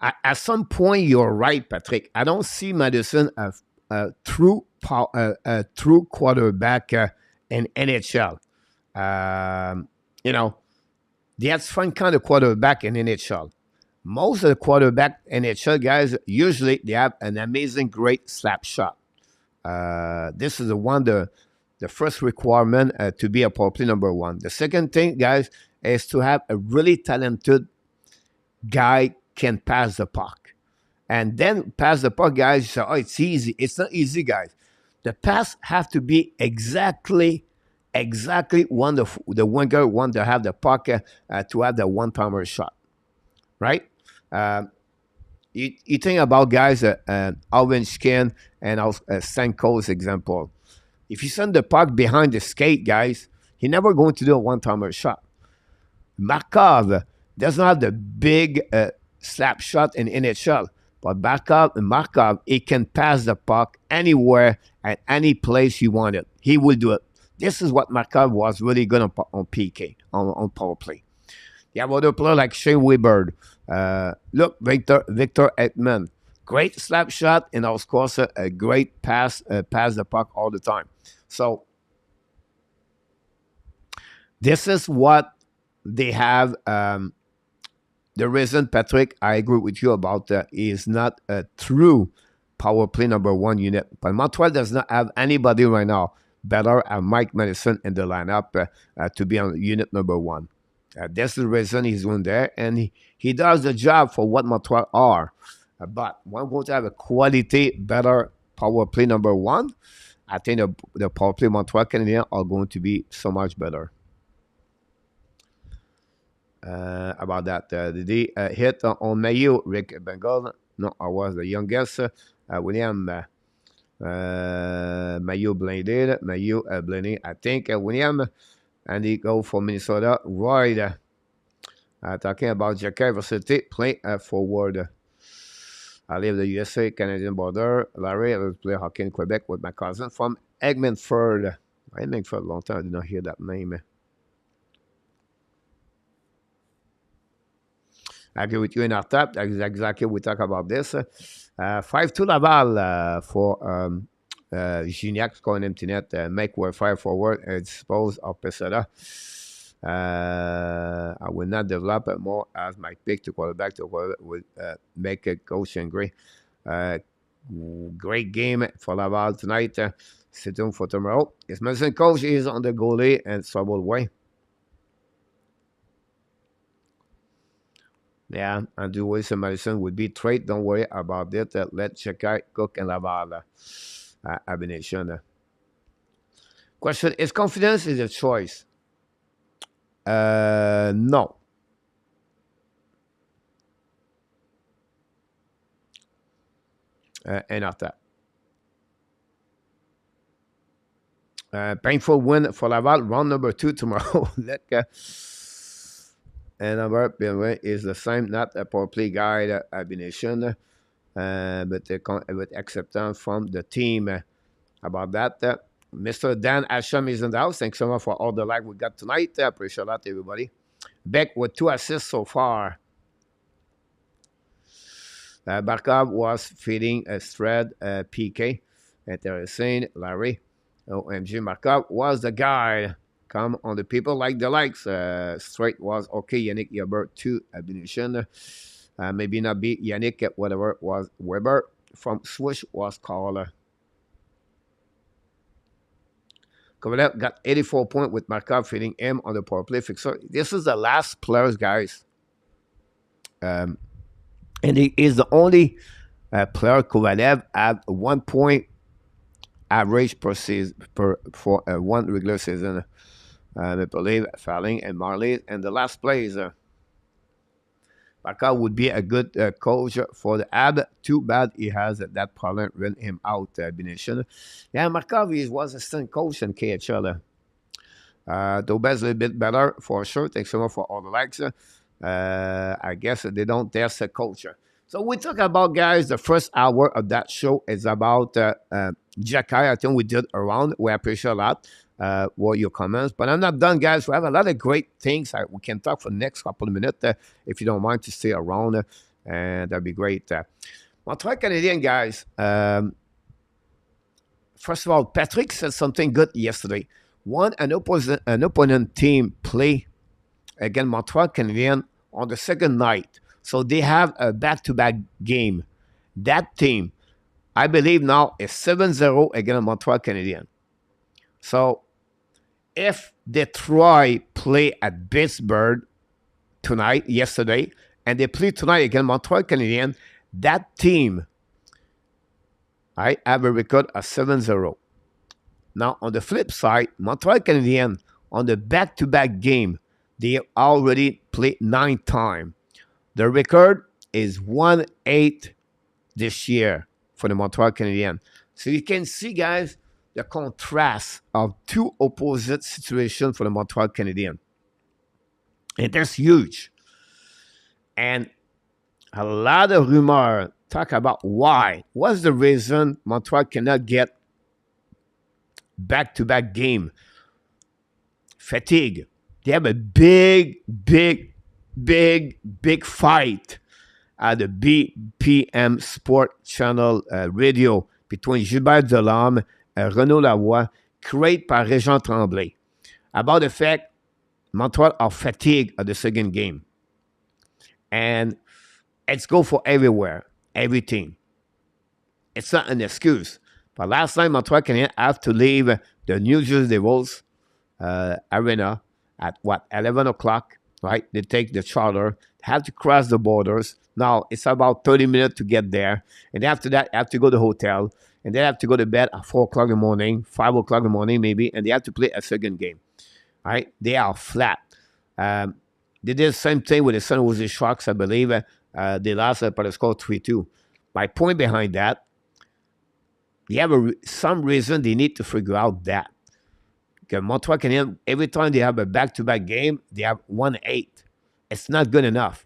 At some point, you're right, Patrick. I don't see Madison as a true quarterback in NHL. You know, that's fun kind of quarterback in NHL. Most of the quarterback NHL guys, usually they have an amazing, great slap shot. This is the first requirement to be a power play number one. The second thing, guys, is to have a really talented guy can pass the puck. And then pass the puck, guys, you say, oh, it's easy. It's not easy, guys. The pass have to be exactly when the winger want to have the puck to have the one-timer shot, right? You think about guys, Arber Xhekaj and Stanko's example. If you send the puck behind the skate, guys, he's never going to do a one-timer shot. Markov doesn't have the big slap shot in NHL, but Markov, he can pass the puck anywhere at any place he wanted. He will do it. This is what Markov was really good on PK, on power play. You have other players like Shane Weber. Look, Victor Edmond. Great slap shot, and of course, a great pass the puck all the time. So, this is what they have. The reason, Patrick, I agree with you about is not a true power play number one unit. But Montreal does not have anybody right now better than Mike Madison in the lineup to be on unit number one. That's the reason he's in there, and he does the job for what Montreal are. But when going to have a quality, better power play number one, I think the power play Montreal Canadiens are going to be so much better. About that, the hit on Mayo, Rick Bengal. No, I was the youngest. William Mayo blinded. Mayo blinded. I think William, and he go for Minnesota. Roy talking about Xhekaj University play forward. I live the USA Canadian border. Larry, I was play hockey in Quebec with my cousin from Egmondford. Egmondford, a long time I did not hear that name. I agree with you in our top. That's exactly we talk about this. 5-2 Laval for Gignac scoring empty net. Make were fire forward and dispose of Pesada. I will not develop it more as my pick to quarterback to quarterback would make it coach and great. Uh, Great game for Laval tonight. Stay tuned for tomorrow. His medicine coach is on the goalie and troubled way. Yeah, Andrew Wilson Madison would be trade. Don't worry about it. Let Xhekaj, Cook, and Laval Abination. Question: is confidence is a choice? No. And not that. Painful win for Laval. Round number 2 tomorrow. And number is the same, not a power play guide abination, with acceptance from the team about that. Mr. Dan Asham is in the house. Thanks so much for all the like we got tonight. I appreciate that, everybody. Beck with 2 assists so far. Barkov was feeding a thread PK. Interesting, Larry. OMG, Markov was the guy. Come on, the people like the likes. Straight was okay. Yannick Weber 2 abination. Maybe not be Yannick, whatever was Weber. From Swish was called. Kovalev got 84 points with Markov feeding him on the power play fixer. This is the last players, guys. And he is the only player Kovalev at 1 point average per season for one regular season. I believe Falling and Marley. And the last plays, Markov would be a good coach for the Habs. Too bad he has that problem run him out. Benition. Yeah, Markov was assistant coach in KHL. Dobez a little bit better for sure. Thanks so much for all the likes. I guess they don't test a coach. So we talk about, guys, the first hour of that show is about Xhekaj. I think we did around. We appreciate a lot what your comments. But I'm not done, guys. We have a lot of great things. We can talk for the next couple of minutes if you don't mind to stay around. And that'd be great. Montreal Canadiens, guys. First of all, Patrick said something good yesterday. An opponent team play against Montreal Canadiens on the second night. So they have a back-to-back game. That team, I believe now, is 7-0 against Montreal Canadiens. So if Detroit play at Pittsburgh yesterday, and they play tonight against Montreal Canadiens, that team, I have a record of 7-0. Now, on the flip side, Montreal Canadiens, on the back-to-back game, they already played 9 times. The record is 1-8 this year for the Montreal Canadiens. So you can see, guys, the contrast of 2 opposite situations for the Montreal Canadiens. And that's huge. And a lot of rumors talk about why. What's the reason Montreal cannot get back-to-back game? Fatigue. They have a big fight at the BPM Sport Channel radio between Gilbert Delorme and Renaud Lavoie, created by Régent Tremblay, about the fact Montreal are fatigued at the second game. And it's go for everywhere, everything. It's not an excuse. But last night, Montreal Canadiens have to leave the New Jersey Devils arena at 11 o'clock, right? They take the charter, have to cross the borders. Now, it's about 30 minutes to get there. And after that, have to go to the hotel. And they have to go to bed at 4 o'clock in the morning, 5 o'clock in the morning maybe, and they have to play a second game. All right? They are flat. They did the same thing with the San Jose Sharks, I believe. They lost by the score 3-2. My point behind that, they have some reason they need to figure out that. Because Montreal Canadiens, every time they have a back-to-back game, they have 1-8. It's not good enough.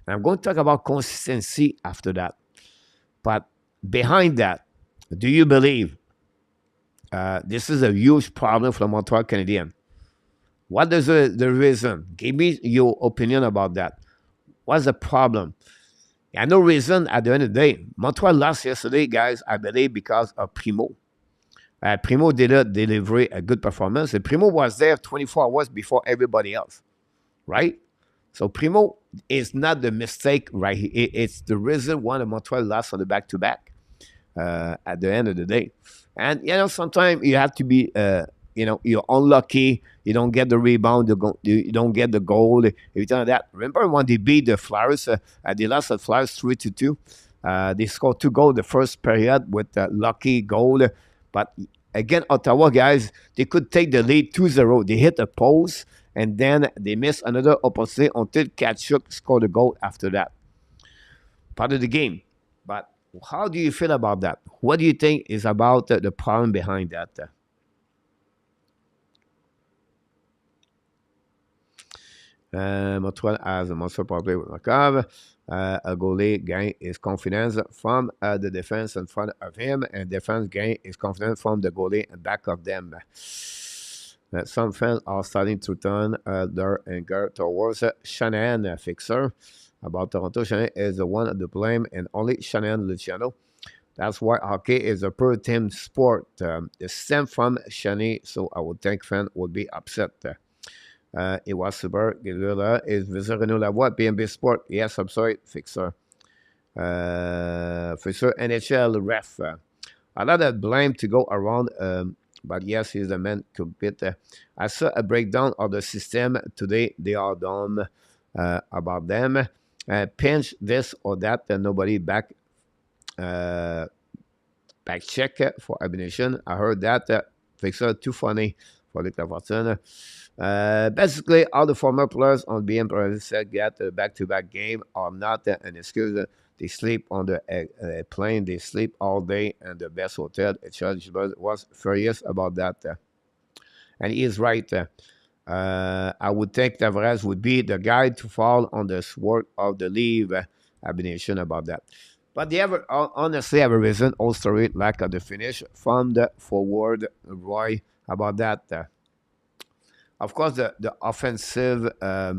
And I'm going to talk about consistency after that. But behind that, do you believe this is a huge problem for the Montreal Canadiens? What is the reason? Give me your opinion about that. What's the problem? And no reason at the end of the day. Montreal lost yesterday, guys, I believe, because of Primo. Primo did deliver a good performance. And Primo was there 24 hours before everybody else, right? So Primo is not the mistake, right? It's the reason why the Montreal lost on the back-to-back at the end of the day. And, sometimes you have to be, you're unlucky. You don't get the rebound. You don't get the goal. Everything like that. Remember when they beat the Flyers? They lost the Flyers 3-2. They scored 2 goals the first period with a lucky goal. But again, Ottawa, guys, they could take the lead 2-0. They hit a post, and then they missed another opportunity until Tkachuk scored a goal after that. Part of the game. But how do you feel about that? What do you think is about the problem behind that? Montreal has a monster power play with Markov. A goalie gain his confidence from the defense in front of him, and defense gain his confidence from the goalie and back of them. Some fans are starting to turn their anger towards Shanahan fixer. About Toronto, Shanahan is the one to blame, and only Shanahan Luciano. That's why hockey is a per team sport. It stems from Shanahan, so I would think fans would be upset. It was super. Is Viseur Renaud Lavoie, BNB Sport? Yes, I'm sorry, fixer. Fixer, NHL ref. A lot of blame to go around, but yes, he's the man to beat. I saw a breakdown of the system today. They are dumb about them. Pinch this or that, and nobody back check for abomination. I heard that. Fixer, too funny for Luc Lafortune. Basically, all the former players on BM said get a back-to-back game are not an excuse. They sleep on the plane. They sleep all day in the best hotel. Charles was furious about that. And he is right. I would think Tavares would be the guy to fall on the sword of the leave abomination about that. But they honestly have a reason, all story, lack of the finish from the forward, Roy, about that. Of course, the offensive, I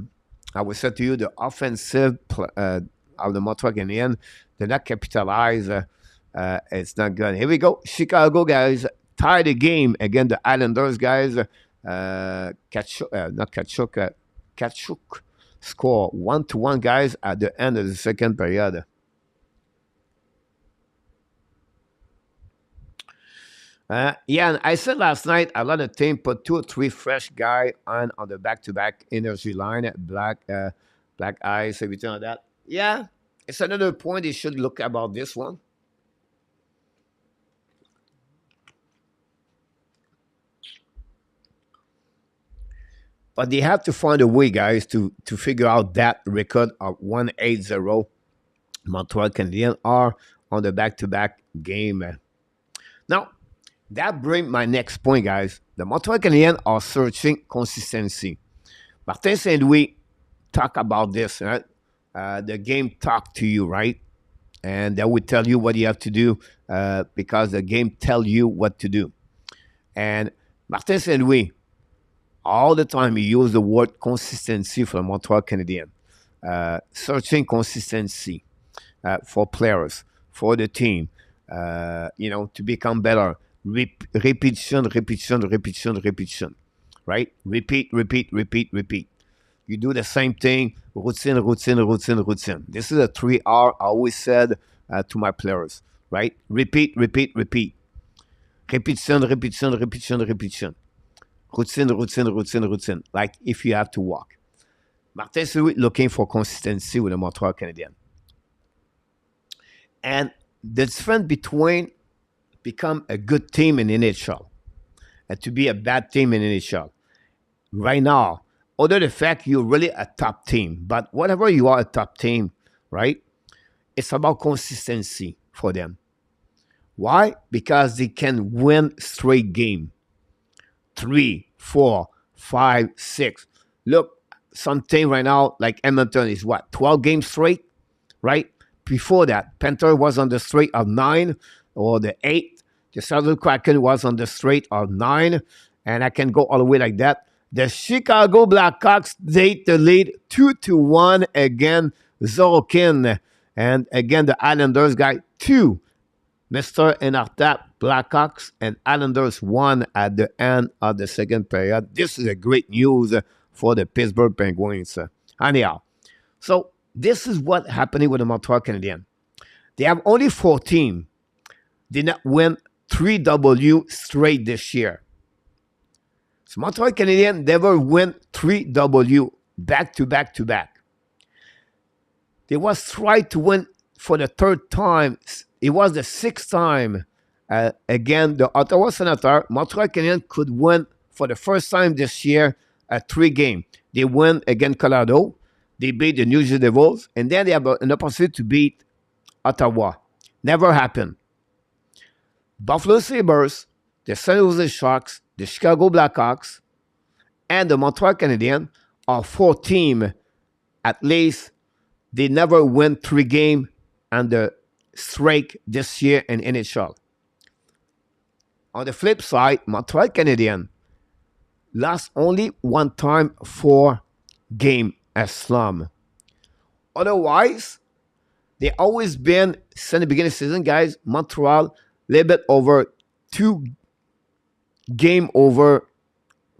would say to you, the offensive of the Montreal Canadiens, they're not capitalized. It's not good. Here we go. Chicago, guys, tie the game. Again, the Islanders, guys, Tkachuk score 1-1, guys, at the end of the second period. Yeah, and I said last night, a lot of teams put 2 or 3 fresh guys on the back-to-back energy line, black eyes, everything like that. Yeah, it's another point they should look about this one. But they have to find a way, guys, to figure out that record of 1-8-0 Montreal Canadiens are on the back-to-back game. Now, that brings my next point, guys. The Montreal Canadiens are searching consistency. Martin St. Louis talk about this, right? The game talk to you, right? And that would tell you what you have to do because the game tell you what to do. And Martin St. Louis, all the time he use the word consistency for the Montreal Canadiens. Searching consistency for players, for the team, to become better. Repetition, right? Repeat. You do the same thing, routine. This is a 3R I always said to my players, right? Repeat. Repetition. Routine. Like if you have to walk. Martin St. looking for consistency with the Montreal Canadiens. And the difference between become a good team in NHL and to be a bad team in NHL. Right now, other the fact you're really a top team, but whatever you are a top team, right? It's about consistency for them. Why? Because they can win straight game. 3, 4, 5, 6. Look, something right now, like Edmonton is what? 12 games straight, right? Before that, Panther was on the straight of 9 or the 8. The Seattle Kraken was on the straight of 9, and I can go all the way like that. The Chicago Blackhawks take the lead 2-1 against Zorokin. And again, the Islanders got 2 Mr. and Artap, Blackhawks, and Islanders won at the end of the second period. This is a great news for the Pittsburgh Penguins. Anyhow, so this is what happening with the Montreal Canadiens. They have only 14. Did not win 3W straight this year. So Montreal Canadiens never win 3W back to back to back. They was tried to win for the third time. It was the sixth time. Again, the Ottawa Senators, Montreal Canadiens could win for the first time this year a 3-game. They win against Colorado. They beat the New Jersey Devils. And then they have an opportunity to beat Ottawa. Never happened. Buffalo Sabres, the San Jose Sharks, the Chicago Blackhawks, and the Montreal Canadiens are 4 teams at least. They never win 3 games and the strike this year in NHL. On the flip side, Montreal Canadiens lost only 1 time 4 game as slum. Otherwise, they always been, since the beginning of the season, guys, Montreal, a little bit over 2 game over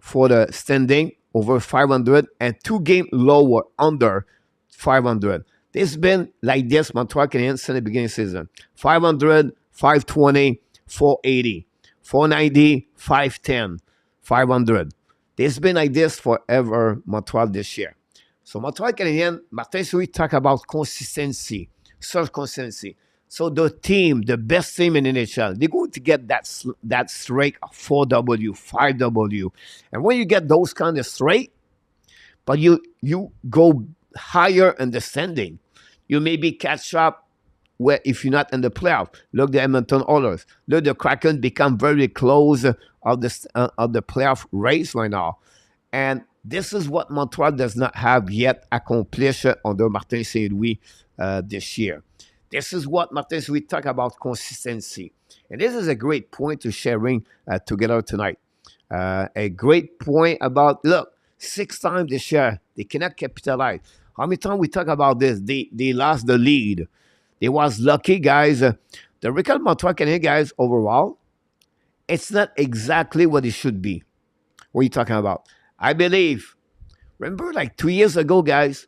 for the standing, over 500, and 2 game lower, under 500. It's been like this, Montreal Canadiens, since the beginning of the season. 500, 520, 480, 490, 510, 500. It's been like this forever, Montreal, this year. So Montreal Canadiens, Martin St-Louis talk about consistency, self-consistency. So the team, the best team in NHL, they're going to get that streak of 4W, 5W. And when you get those kind of streak, but you go higher in the standing, you maybe catch up where if you're not in the playoff. Look, the Edmonton Oilers. Look, the Kraken become very close of the playoff race right now. And this is what Montreal does not have yet accomplished under Martin St-Louis this year. This is what Martin St-Louis talk about consistency. And this is a great point to sharing together tonight. A great point about, look, 6 times this year, they cannot capitalize. How many times we talk about this? They lost the lead. They was lucky, guys. The record Montreal Canadiens, guys, overall, it's not exactly what it should be. What are you talking about? I believe, remember like 2 years ago, guys,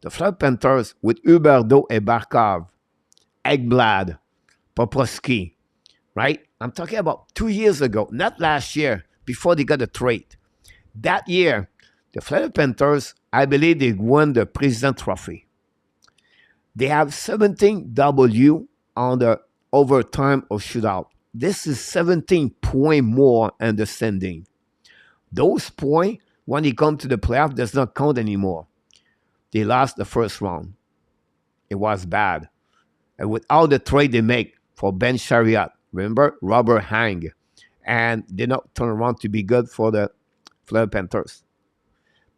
the Florida Panthers with Huberdeau and Barkov, Ekblad, Popovsky, right? I'm talking about 2 years ago, not last year, before they got the trade. That year, the Florida Panthers, I believe they won the President Trophy. They have 17 W on the overtime or shootout. This is 17 points more in the standing. Those points, when they come to the playoff, does not count anymore. They lost the first round. It was bad. And with all the trade they make for Ben Chariot, remember, Robert Hang, and did not turn around to be good for the Florida Panthers.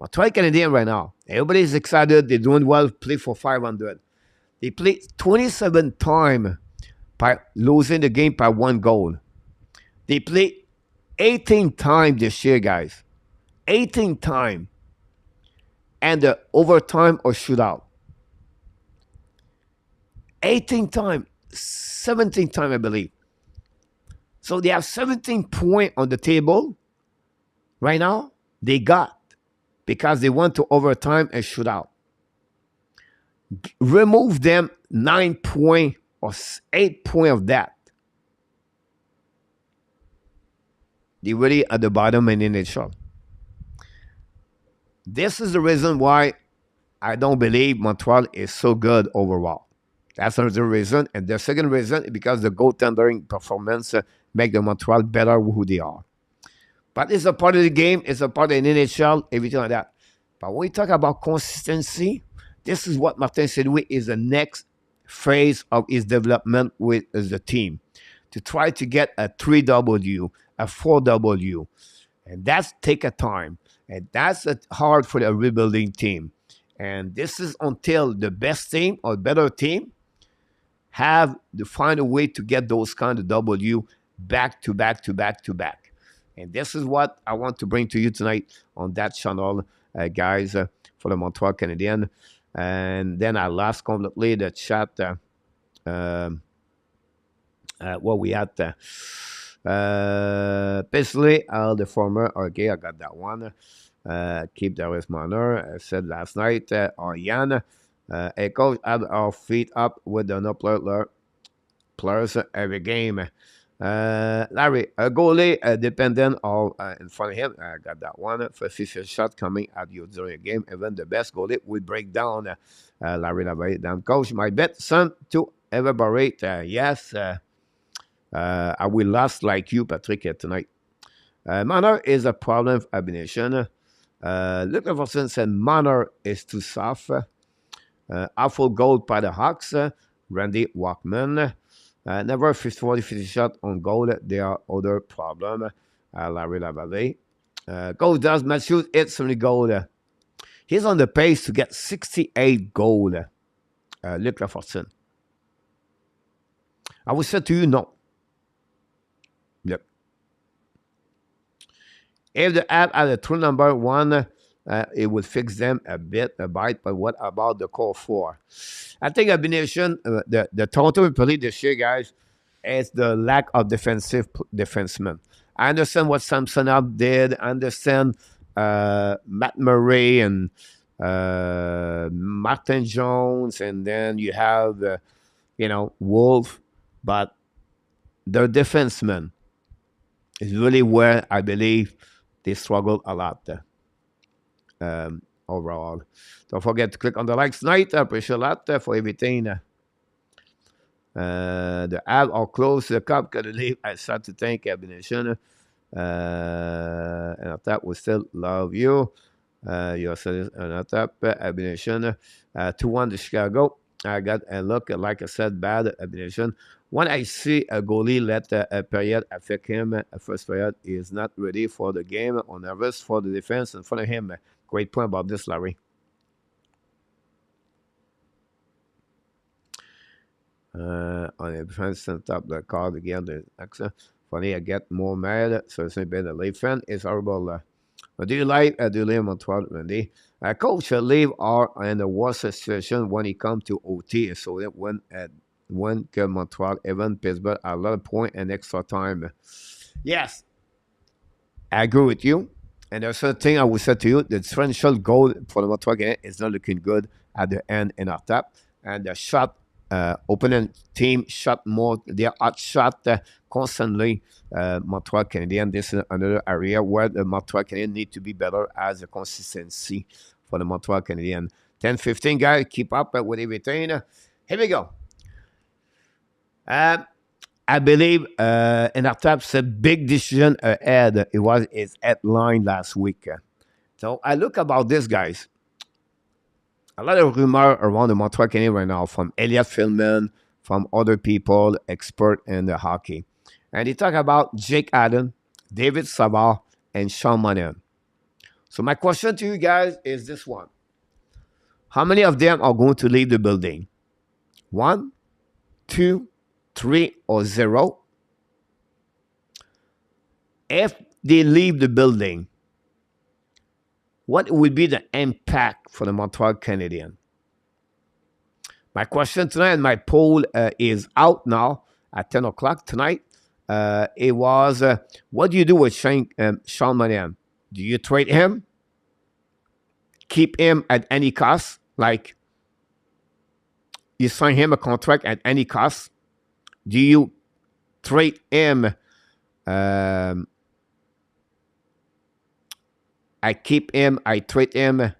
Montreal Canadiens right now, everybody's excited. They're doing well, play for 500. They played 27 times by losing the game by 1 goal. They played 18 times this year, guys. 18 times. And the overtime or shootout. 18 times. 17 times, I believe. So they have 17 points on the table right now. They got because they went to overtime and shootout. Remove them 9 points or 8 points of that. They're really at the bottom in the NHL. This is the reason why I don't believe Montreal is so good overall. That's another reason. And the second reason is because the goaltending performance make the Montreal better who they are. But it's a part of the game. It's a part of the NHL, everything like that. But when we talk about consistency, this is what Martin St-Louis is the next phase of his development with the team. To try to get a 3W, a 4W. And that's take a time. And that's hard for the rebuilding team. And this is until the best team or better team have to find a way to get those kind of W back to back to back to back. And this is what I want to bring to you tonight on that channel, guys, for the Montreal Canadiens. And then I lost completely the chat. What we had. Basically, the former. Okay, I got that one. Keep that with honor. I said last night, Ariane. A coach had our feet up with an upload players every game. Larry, a goalie dependent on in front of him. I got that one. For 50 shot coming at you during a game. Even the best goalie will break down. Larry Lavay, damn coach. My bet, son, to evaporate. Yes, I will last like you, Patrick, tonight. Manner is a problem of abnation. Luke Leverson said manner is too soft. Awful goal by the Hawks. Randy Walkman. Never 50 shot on goal. There are other problem. Larry Lavalley. Goal does Matthews hit some goal. He's on the pace to get 68 goal. Luke Leverson. I would say to you, no. Yep. If the app had a true number one, it would fix them a bite. But what about the core four? I think combination, the Toronto Maple Leafs this year, guys, is the lack of defensemen. I understand what Samsonov did. I understand Matt Murray and Martin Jones, and then you have Wolf, but their defensemen is really where I believe they struggle a lot overall. Don't forget to click on the likes tonight. I appreciate a lot for everything. The app or close the cup could leave. I start to thank Abination. And I thought we still love you. You're still on top, Abination. 2-1 to Chicago. I got a look, like I said, bad Abination. When I see a goalie let a period affect him, first period, he is not ready for the game or nervous for the defense in front of him. Great point about this, Larry. On the defense, sent up the card again. The accent. Funny, I get more mad. So it's been a Leaf fan. It's horrible. Do you leave Montreal, Randy? Coach, Leaf are in the worst situation when it comes to OT. So that when Montreal, even Pittsburgh, a lot of points and extra time. Yes, I agree with you. And there's a thing I would say to you: the differential goal for the Montreal game is not looking good at the end in our tap, and the shot. Opponent team shot more. They are outshot constantly. Montreal Canadiens. This is another area where the Montreal Canadiens need to be better as a consistency for the Montreal Canadiens. 10-15, guys. Keep up with everything. Here we go. I believe in our tap's a big decision ahead. It was his headline last week. So I look about this, guys. A lot of rumor around the Montreal Canadiens right now from Elliot Philman, from other people, expert in the hockey. And they talk about Jake Allen, David Savard, and Sean Monahan. So my question to you guys is this one. How many of them are going to leave the building? 1, 2, 3, or 0? If they leave the building, what would be the impact for the Montreal Canadiens? My question tonight, and my poll is out now at 10 o'clock tonight. It was, what do you do with Sean Monahan? Do you trade him? Keep him at any cost? Like, you sign him a contract at any cost? Do you trade him? I keep him. I trade him.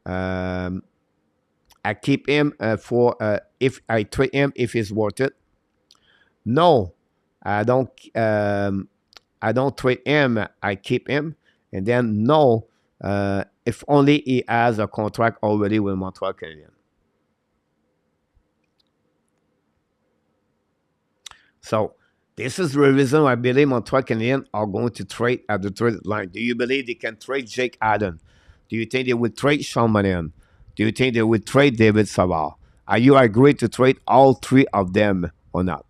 I keep him for if I trade him if it's worth it. No, I don't. I don't trade him. I keep him, and then no, if only he has a contract already with Montreal Canadiens. So this is the reason why I believe Montreal Canadiens are going to trade at the trade line. Do you believe they can trade Jake Allen? Do you think they would trade Sean Monahan? Do you think they would trade David Savard? Are you agree to trade all three of them or not?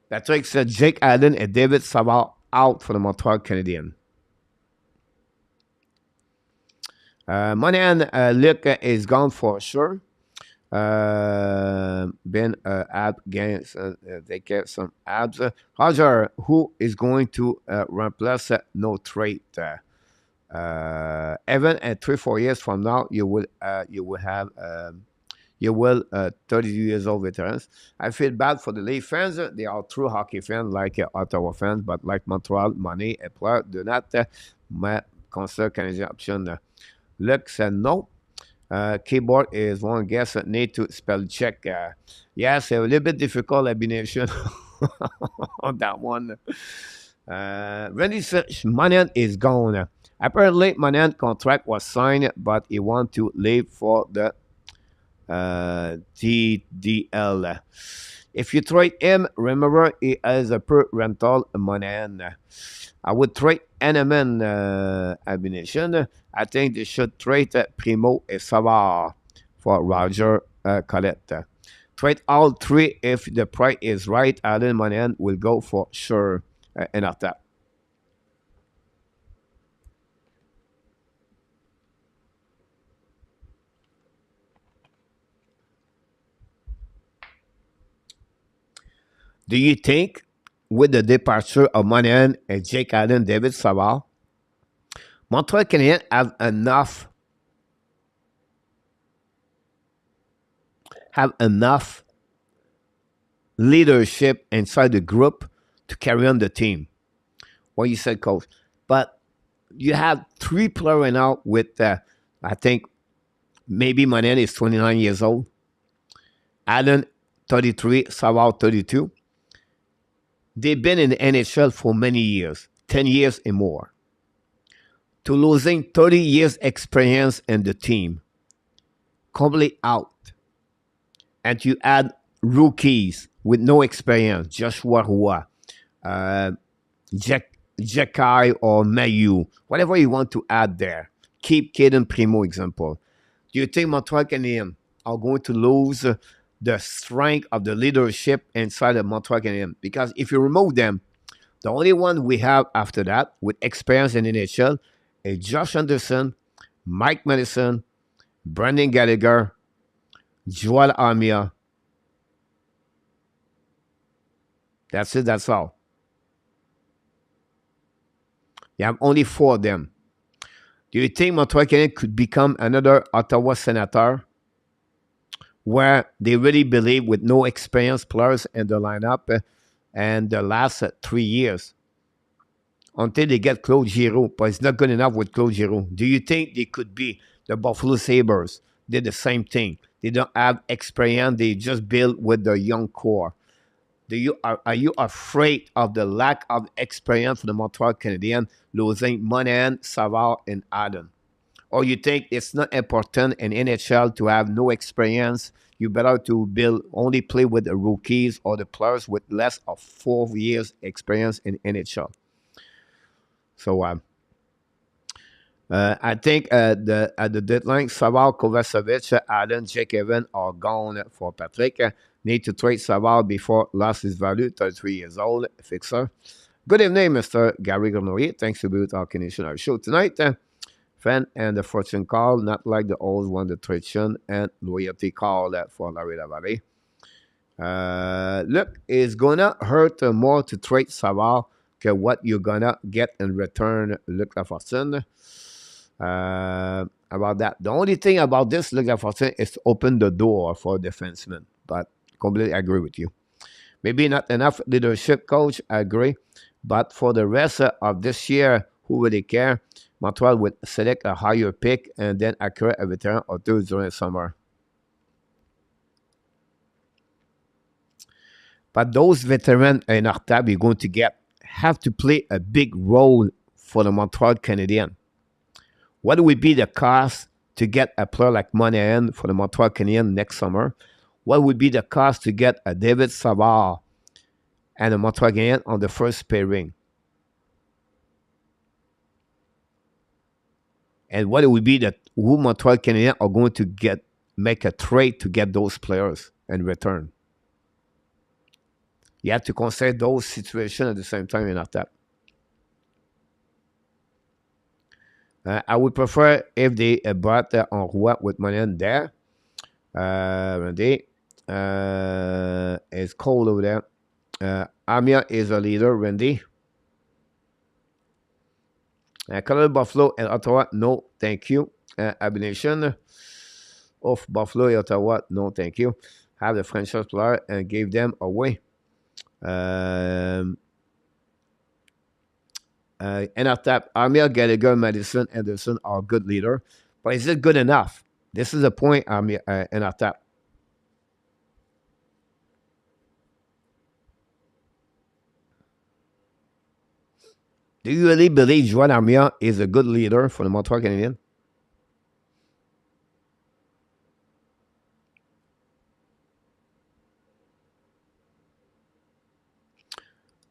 Patrick said Jake Allen and David Savard out for the Montreal Canadiens. Monahan, Luke is gone for sure. Been ab gains. They get some abs. Roger, who is going to replace no trade? Even at 3 4 years from now, you will have you will 32 years old veterans. I feel bad for the Leaf fans. They are true hockey fans, like Ottawa fans, but like Montreal, Money et Pleur do not consider Canadian option. Luke said no. Keyboard is one guess that need to spell check. Yes, a little bit difficult combination on that one. Randy says Manan is gone. Apparently, Manan contract was signed, but he want to leave for the TDL. If you trade him, remember he has a per rental Manan. I would trade Eneman Ammunition. I think they should trade Primo and Savard for Roger Colette. Trade all three if the price is right. Alan Manan will go for sure in attack. Do you think with the departure of Monahan and Jake Allen, David Savard, Montreal Canadiens have enough leadership inside the group to carry on the team? What you said, coach. But you have three players right now with, I think, maybe Monahan is 29 years old, Allen 33, Savard 32. They've been in the NHL for many years, 10 years and more. To losing 30 years experience in the team, completely out. And you add rookies with no experience, Joshua Roy, Xhekaj or Mayu, whatever you want to add there. Keep Caden Primo example. Do you think Montreal Canadiens are going to lose the strength of the leadership inside of Montreal Canadiens? Because if you remove them, the only one we have after that with experience in NHL is Josh Anderson, Mike Madison, Brendan Gallagher, Joel Armia. That's it, that's all. You have only four of them. Do you think Montreal Canadiens could become another Ottawa Senator where they really believe with no experienced players in the lineup and the last 3 years until they get Claude Giroux, but it's not good enough with Claude Giroux? Do you think they could be the Buffalo Sabres? Did the same thing. They don't have experience. They just build with the young core. Are you afraid of the lack of experience for the Montreal Canadiens losing Monahan, Savard, and Allen? Or you think it's not important in NHL to have no experience? You better to build only play with the rookies or the players with less of 4 years experience in NHL. So I think at the deadline, Savard, Kovacevic, Allen, Jake Evans are gone for Patrick. Need to trade Savard before lost his value. 33 years old, fixer. Good evening, Mr. Gary Cournoyer. Thanks to be with our Canadian show tonight. Fan and the fortune call, not like the old one, the tradition and loyalty call for Larry Lavalley. Look, it's gonna hurt more to trade Savard than what you're gonna get in return, Luc Lafortune. About that. The only thing about this, Luc Lafortune, is to open the door for defensemen. But completely agree with you. Maybe not enough leadership, coach. I agree. But for the rest of this year, who really care? Montreal would select a higher pick and then acquire a veteran or two during the summer. But those veterans in our tab you're going to get have to play a big role for the Montreal Canadiens. What would be the cost to get a player like Monahan for the Montreal Canadiens next summer? What would be the cost to get a David Savard and a Montreal Canadiens on the first pairing? And what it would be that who Montreal Canadiens are going to make a trade to get those players in return? You have to consider those situations at the same time in attack. I would prefer if they brought Enroy with Monahan there. Randy. It's cold over there. Amir is a leader, Randy. Colorado Buffalo and Ottawa, no, thank you. Abnation of Buffalo and Ottawa, no, thank you. Have the franchise player and gave them away. And at that, Amir, Gallagher, Madison, Anderson are good leader. But is it good enough? This is the point, Amir, and at that. Do you really believe Joan Armia is a good leader for the Montreal Canadiens?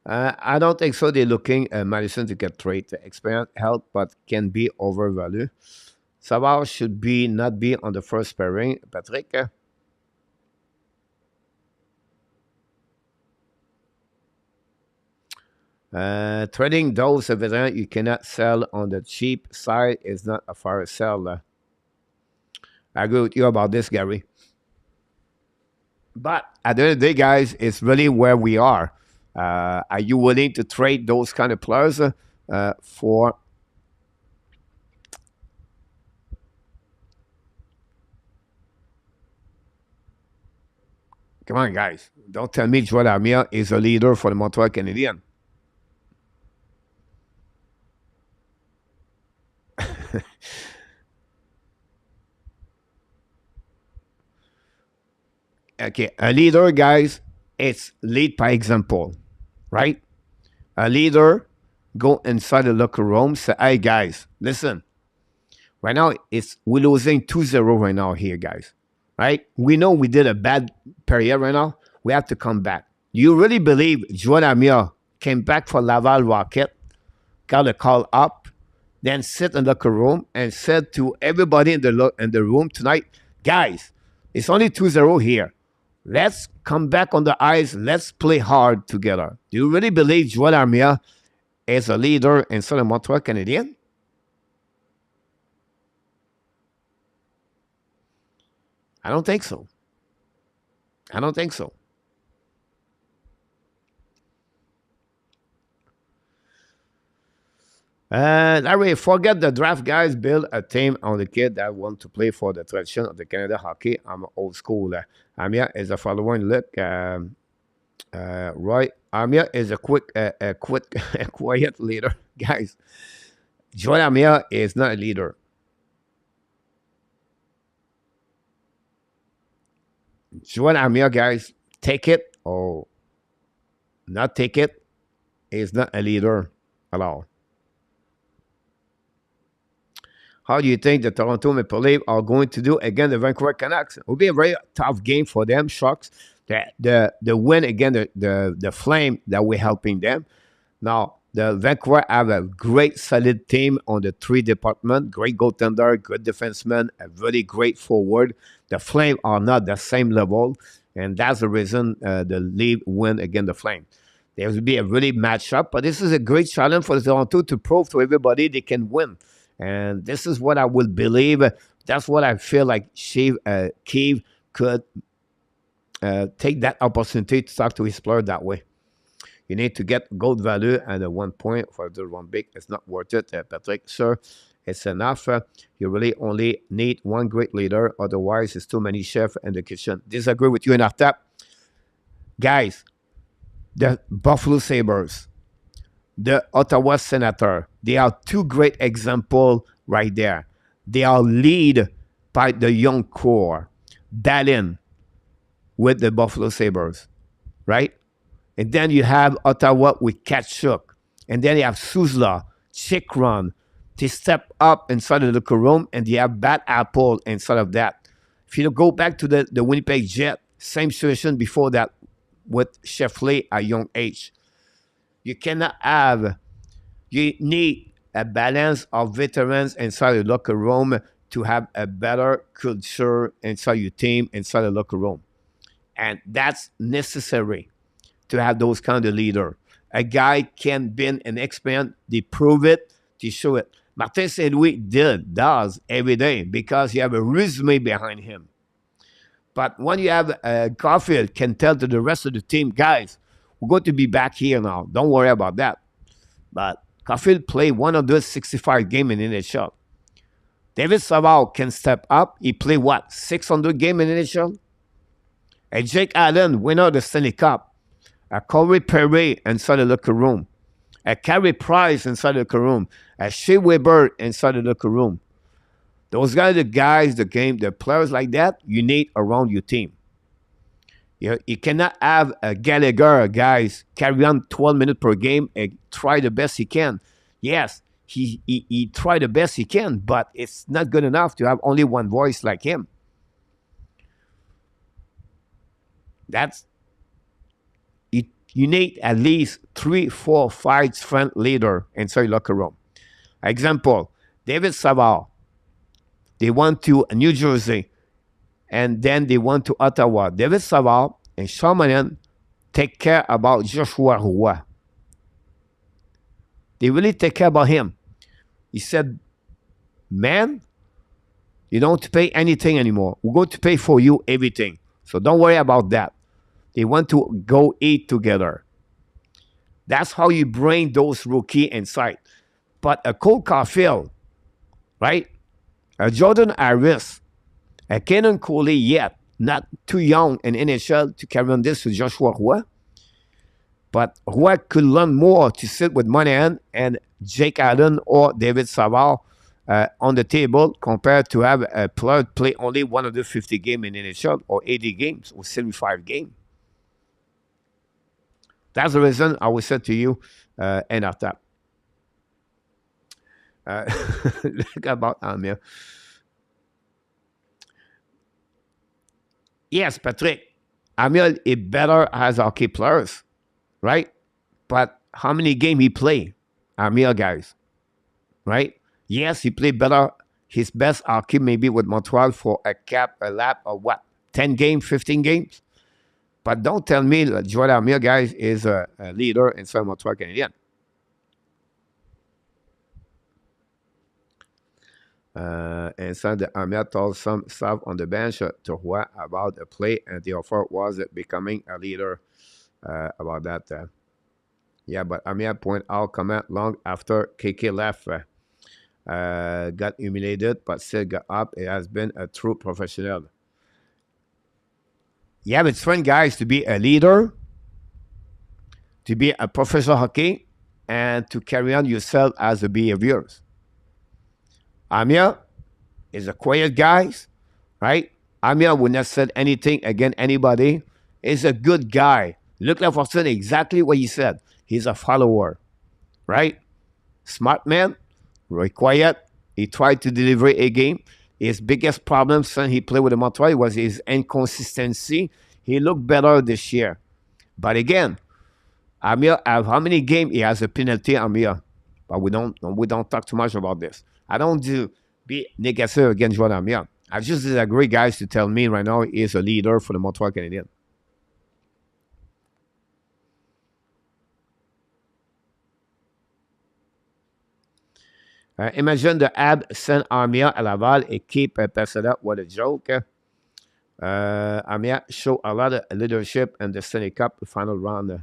I don't think so. They're looking at Madison to get trade. The experience help, but can be overvalued. Savard should be not be on the first pairing. Patrick? Trading those veterans you cannot sell on the cheap side is not a fair sell. I agree with you about this, Gary. But at the end of the day, guys, it's really where we are. Are you willing to trade those kind of players for? Come on, guys. Don't tell me Joel Armia is a leader for the Montreal Canadiens. Okay, a leader, guys, it's lead by example, right? A leader go inside the locker room, say, hey, guys, listen. Right now, we're losing 2-0 right now here, guys. Right? We know we did a bad period right now. We have to come back. You really believe Joel Amia came back for Laval Rocket, got a call up, then sit in the locker room and said to everybody in the room tonight, guys, it's only 2-0 here. Let's come back on the ice. Let's play hard together. Do you really believe Joel Armia is a leader in Southern Montreal Canadian? I don't think so. I don't think so. Larry, forget the draft, guys. Build a team on the kid that want to play for the tradition of the Canada hockey. I'm old school. Amia is a following look. Roy Amia is a a quiet leader, guys. Joel Amia is not a leader. Joel Amia, guys, take it or not take it, is not a leader at all. How do you think the Toronto Maple Leafs are going to do against the Vancouver Canucks? It will be a very tough game for them, Sharks. The win against the Flame that we're helping them. Now, the Vancouver have a great, solid team on the three department. Great goaltender, good defenseman, a very great forward. The Flame are not the same level, and that's the reason the Leafs win against the Flame. There will be a really matchup, but this is a great challenge for Toronto to prove to everybody they can win. And this is what I will believe. That's what I feel like Kiev could take that opportunity to talk to his player that way. You need to get gold value and a 1 point for the one big. It's not worth it, Patrick. Sir, it's enough. You really only need one great leader. Otherwise, it's too many chefs in the kitchen. Disagree with you enough that. Guys, the Buffalo Sabres, the Ottawa Senator, they are two great examples right there. They are lead by the young core. Dallin with the Buffalo Sabres, right? And then you have Ottawa with Kachuk. And then you have Suzla, Chikron. They step up inside the locker room and they have Bad Apple inside of that. If you go back to the Winnipeg Jet, same situation before that with Sheffley at young age. You cannot have, you need a balance of veterans inside the locker room to have a better culture inside your team, inside the locker room. And that's necessary to have those kind of leader. A guy can be an expert, they prove it, they show it. Martin Saint Louis does every day because you have a resume behind him. But when you have Garfield can tell to the rest of the team, guys, we're going to be back here now. Don't worry about that. But Garfield played 165 games in NHL. David Savard can step up. He played what? 600 games in NHL? And Jake Allen, winner of the Stanley Cup. Corey Perry inside the locker room. Carey Price inside the locker room. Shea Weber inside the locker room. Those guys, the players like that, you need around your team. You cannot have a Gallagher, guys, carry on 12 minutes per game and try the best he can. Yes, he tried the best he can, but it's not good enough to have only one voice like him. You need at least 3, 4, 5 strength leader inside locker room. Example, David Savard. They went to New Jersey, and then they went to Ottawa. David Savard and Sean Monahan take care about Joshua Roy. They really take care about him. He said, man, you don't pay anything anymore. We're going to pay for you everything. So don't worry about that. They want to go eat together. That's how you bring those rookies inside. But a Cole Caulfield, right? A Jordan Harris, a Kenan Coley yet, not too young in NHL to carry on this with Joshua Roy. But Roy could learn more to sit with Monahan and Jake Allen or David Savard on the table compared to have a player play only 150 games in NHL or 80 games or 75 games. That's the reason I will say to you, end of that. Look about Amir. Yes, Patrick. Amir is better as hockey players, right? But how many games he play? Amir, guys, right? Yes, he played better. His best hockey maybe with Montreal for a cap, a lap, or what? 10 games, 15 games? But don't tell me that Jordan Amir, guys, is a leader inside Montreal Canadiens. Inside the Amir told some staff on the bench to Roy about the play, and the offer was becoming a leader about that. Yeah, but Amir point out comment long after KK left. Got humiliated, but still got up. It has been a true professional. Yeah, it's fun, guys, to be a leader, to be a professional hockey, and to carry on yourself as a behaviors. Amir is a quiet guy, right? Amir would not say anything against anybody. He's a good guy. Look like for exactly what he said. He's a follower, right? Smart man, very quiet. He tried to deliver a game. His biggest problem since he played with the Montreal was his inconsistency. He looked better this year. But again, Amir, how many games he has a penalty, Amir? But we don't talk too much about this. I don't be negative against Jordan Amir. I just disagree, guys, to tell me right now he is a leader for the Montreal Canadiens. Imagine the Habs send Amir à Laval et keep Pesada. What a joke. Amir show a lot of leadership in the Stanley Cup final round.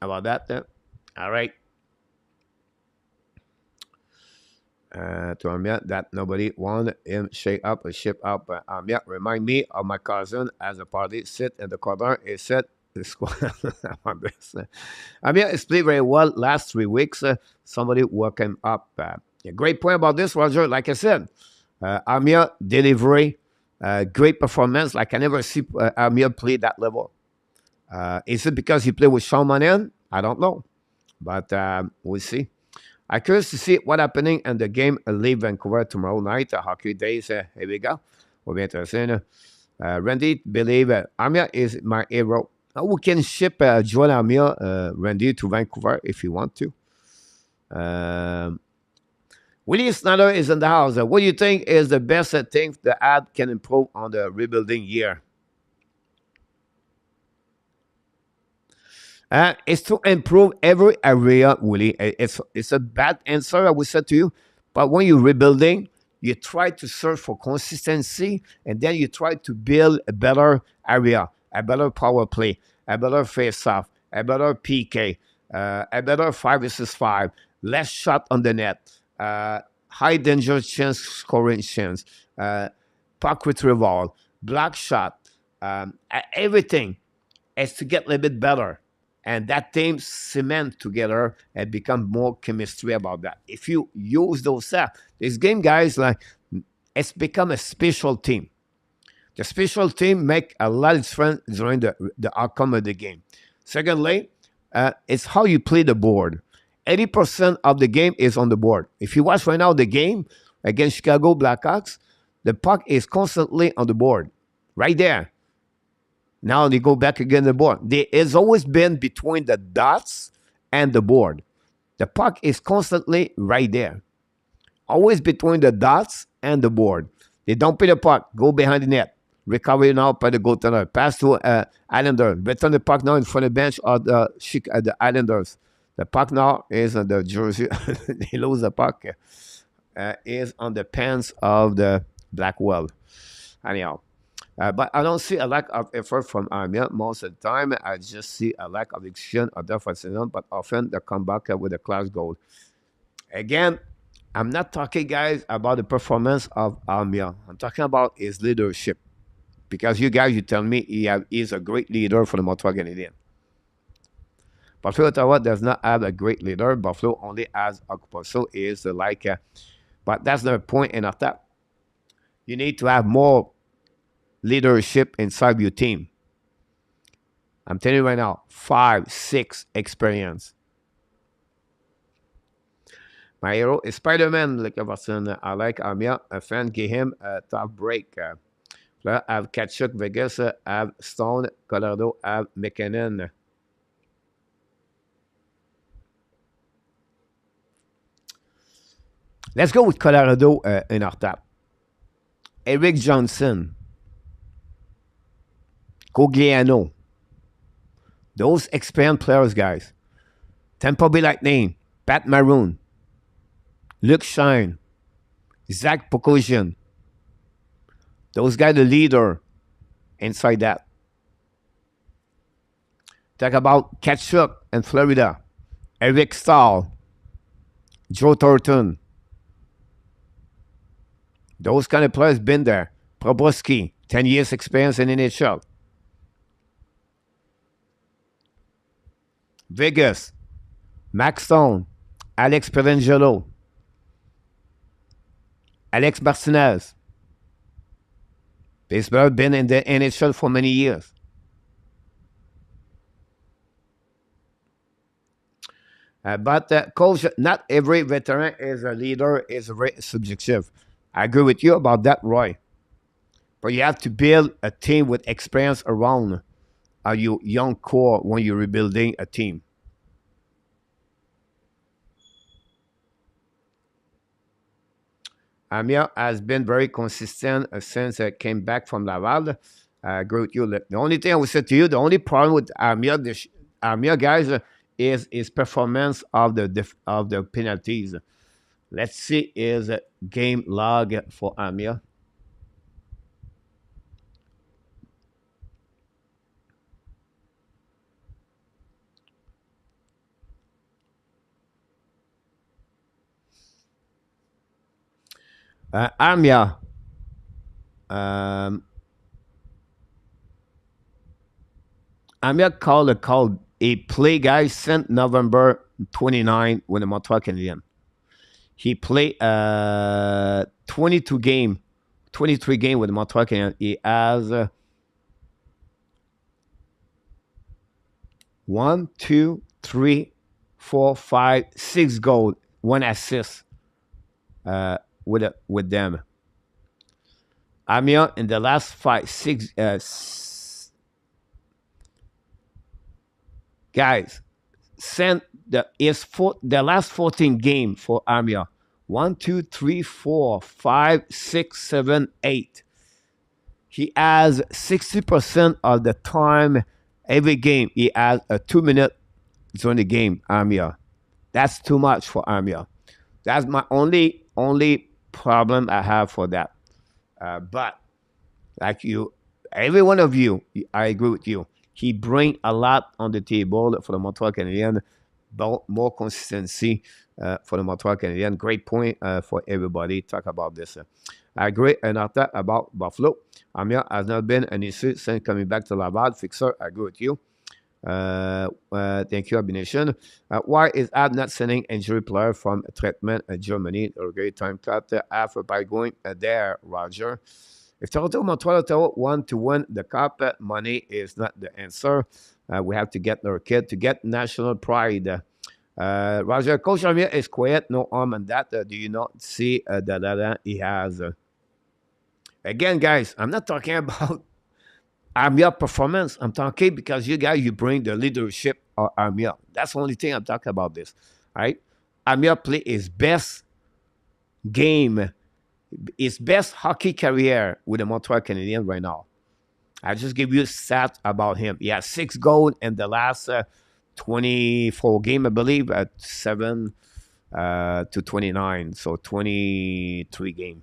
About that. All right. To Amir that nobody wanted him shake up or ship up. Amir remind me of my cousin as a party sit in the corner. He said the squad. Amir has played very well last 3 weeks. Somebody woke him up. A great point about this, Roger. Like I said, Amir delivery, great performance. Like I never see Amir play that level. Is it because he played with Sean Monahan? I don't know, but we'll see. I'm curious to see what's happening in the game leave Vancouver tomorrow night. Hockey days, here we go. Will be interesting. Randy believe Amir is my hero. We can ship Joel Amir, Randy, to Vancouver if you want to. Willie Snyder is in the house. What do you think is the best thing the Habs can improve on the rebuilding year? It's to improve every area, Willie. It's a bad answer, I would say to you. But when you're rebuilding, you try to search for consistency, and then you try to build a better area, a better power play, a better face-off, a better PK, a better 5 versus 5, less shot on the net, high danger chance, scoring chance, puck retrieval, block shot, everything is to get a little bit better. And that team cement together and become more chemistry about that. If you use those stuff, this game, guys, like it's become a special team. The special team make a lot of difference during the outcome of the game. Secondly, it's how you play the board. 80% of the game is on the board. If you watch right now the game against Chicago Blackhawks, the puck is constantly on the board, right there. Now they go back again to the board. There has always been between the dots and the board. The puck is constantly right there. Always between the dots and the board. They don't put the puck, go behind the net. Recovery now by the goaltender. Pass to Islander. Return the puck now in front of the bench of the Islanders. The puck now is on the jersey. They lose the puck. Is on the pants of the Blackwell. Anyhow. But I don't see a lack of effort from Armia most of the time. I just see a lack of execution or defensive, but often they come back with a class goal. Again, I'm not talking, guys, about the performance of Armia. I'm talking about his leadership. Because you guys, you tell me he's a great leader for the Montreal Canadiens. Buffalo, Ottawa does not have a great leader. Buffalo only has Okposo is like, but that's the point in attack. You need to have more leadership inside your team. I'm telling you right now, 5, 6 experience. My hero is Spider-Man. Like a person, I like Armia. A fan gave him a tough break. I have Tkachuk, Vegas, I have Stone, Colorado, I have McKinnon. Let's go with Colorado in our top. Eric Johnson. Cogliano. Those experienced players, guys. Tampa Bay Lightning. Pat Maroon. Luke Shine. Zach Pokosian. Those guys, the leader inside that. Talk about Tkachuk in Florida. Eric Stahl. Joe Thornton. Those kind of players been there. Proboski, 10 years experience in NHL. Vegas, Max Stone, Alex Perangelo, Alex Martinez. These players been in the NHL for many years. But coach, not every veteran is a leader, is very subjective. I agree with you about that, Roy. But you have to build a team with experience around your young core when you're rebuilding a team. Armia has been very consistent since I came back from Laval. I agree with you. The only thing I would say to you, the only problem with Armia guys, is his performance of the penalties. Let's see his game log for Armia. Armia. Armia called a play, guys, sent November 29 with the Montreal Canadiens. He played 23 game with the Montreal Canadiens. He has 1, 2, 3, 4, 5, 6 goals, 1 assist with them. Armia in the last 5, 6 guys sent the last 14 game for Armia. 1, 2, 3, 4, 5, 6, 7, 8. He has 60% of the time every game. He has a 2-minute during the game. Armia, that's too much for Armia. That's my only problem I have for that. But like you, every one of you, I agree with you. He bring a lot on the table for the Montreal Canadiens, but more consistency for the Montreal Canadiens. Great point for everybody. Talk about this. I agree. And after about Buffalo, Amir has not been an issue since coming back to Laval. Fixer, I agree with you. Thank you, Abination. Why is Ab not sending injury player from treatment at Germany? Okay, time cut after by going there, Roger. If Toronto Montreal want to win the cup, money is not the answer. We have to get our kid to get national pride. Roger, Coach Amir is quiet, no arm on that. Do you not see that he has? Again, guys, I'm not talking about Amir performance. I'm talking because you guys, you bring the leadership of Amir. That's the only thing I'm talking about this. All right? Amir play his best game, his best hockey career with the Montreal Canadiens right now. I just give you a stat about him. He has 6 goals in the last 24 game, I believe, at 7 to 29, so 23 game.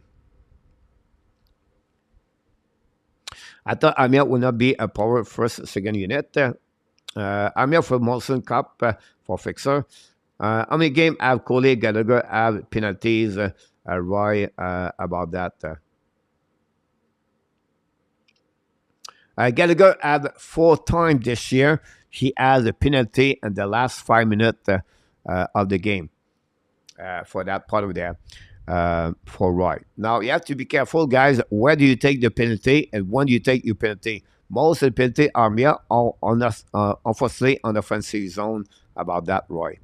I thought Amir would not be a power first, second unit. Amir for Molson Cup for Fixer. How many games have Coley, Gallagher have penalties? Roy, about that. Gallagher had 4 times this year. He has a penalty in the last 5 minutes of the game for that part of there for Roy. Now, you have to be careful, guys. Where do you take the penalty and when do you take your penalty? Most of the penalty are mere on us, unfortunately, on the offensive zone about that, Roy.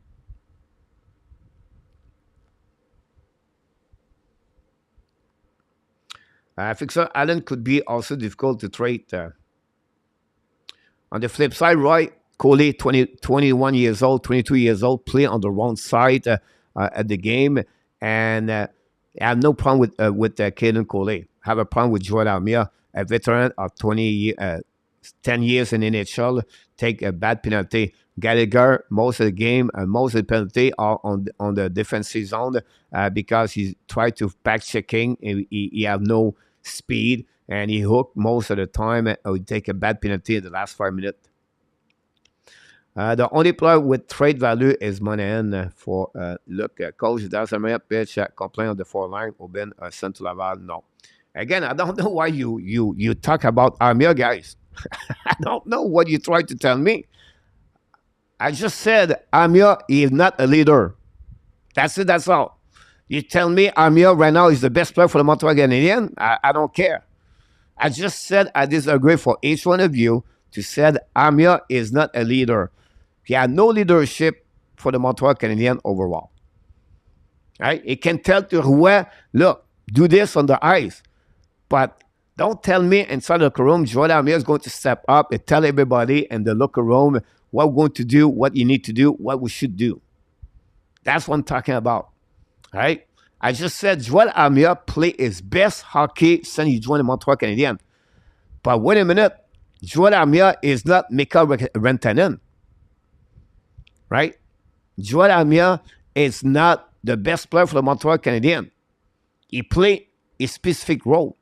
Fixer Allen could be also difficult to trade. On the flip side, Roy Coley, 21 years old, 22 years old, play on the wrong side at the game. And I have no problem with Caden Coley. I have a problem with Joel Armia, a veteran of 10 years in NHL, take a bad penalty. Gallagher, most of the game and most of the penalty are on the defensive zone because he tried to back checking. He have no speed and he hooked most of the time and would take a bad penalty in the last 5 minutes. The only player with trade value is Monahan for look, coach does a minute pitch complain on the 4 line, Aubin, sent to Laval. No. Again, I don't know why you talk about Armia, guys. I don't know what you try to tell me. I just said Armia is not a leader. That's it, that's all. You tell me Armia right now is the best player for the Montreal Canadiens? I don't care. I just said I disagree for each one of you to said Armia is not a leader. He had no leadership for the Montreal Canadiens overall. Right? He can tell to where, look, do this on the ice. But don't tell me inside the locker room, Joel Armia is going to step up and tell everybody in the locker room what we're going to do, what you need to do, what we should do. That's what I'm talking about. Right? I just said Joel Armia play his best hockey since he joined the Montreal Canadiens. But wait a minute. Joel Armia is not Mika Rantanen. Right? Joel Armia is not the best player for the Montreal Canadiens. He played a specific role.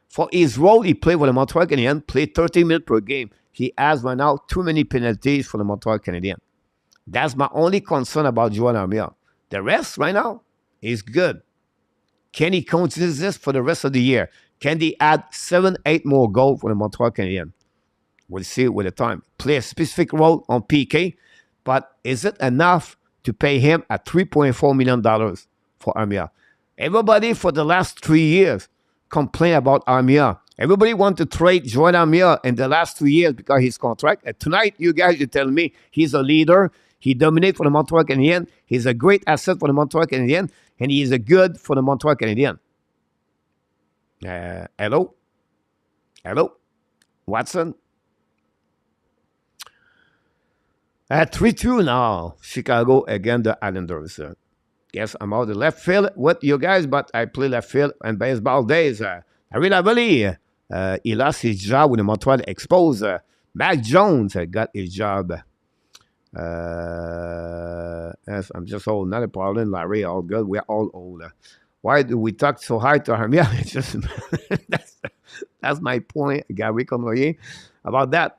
For his role, he played for the Montreal Canadiens, played 30 minutes per game. He has right now too many penalties for the Montreal Canadiens. That's my only concern about Joel Armia. The rest right now is good. Can he continue this for the rest of the year? Can he add 7, 8 more goals for the Montreal Canadiens? We'll see with the time. Play a specific role on PK, but is it enough to pay him at $3.4 million for Armia? Everybody for the last 3 years complain about Armia. Everybody want to trade Joel Armia in the last 2 years because of his contract. And tonight, you guys, you tell me he's a leader. He dominates for the Montreal Canadiens. He's a great asset for the Montreal Canadiens. And he is a good for the Montreal Canadiens. Hello? Hello? Watson? 3-2 now. Chicago against the Islanders. Yes, I'm out of left field with you guys, but I play left field and baseball days. Arena Valley, he lost his job with the Montreal Expos. Mac Jones got his job. Yes, I'm just old, not a problem. Larry, all good. We're all old. Why do we talk so hard to Armia? It's just that's, that's my point, Gary Cournoyer, about that.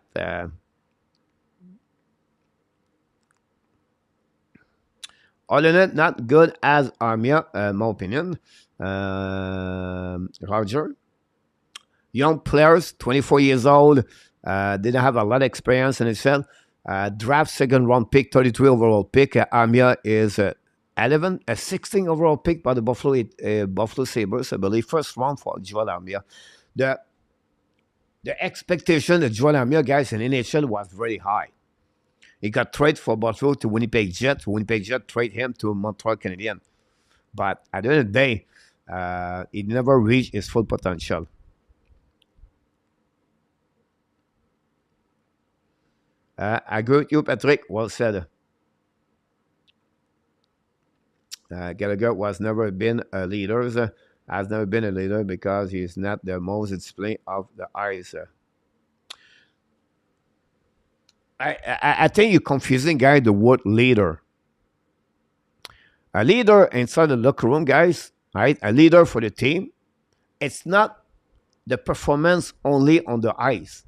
Alternate, not good as Armia, my opinion. Roger. Young players, 24 years old, didn't have a lot of experience in itself. Draft second round pick, 33 overall pick. Armia is 11, a 16 overall pick by the Buffalo Sabres, I believe. First round for Joel Armia. The expectation of Joel Armia, guys, in NHL was very high. He got traded for Buffalo to Winnipeg Jets. Winnipeg Jets trade him to Montreal Canadiens. But at the end of the day, he never reached his full potential. I agree with you, Patrick. Well said. Gallagher has never been a leader. Has never been a leader because he's not the most disciplined of the ice. I think you're confusing, guys, the word leader. A leader inside the locker room, guys, right? A leader for the team. It's not the performance only on the ice.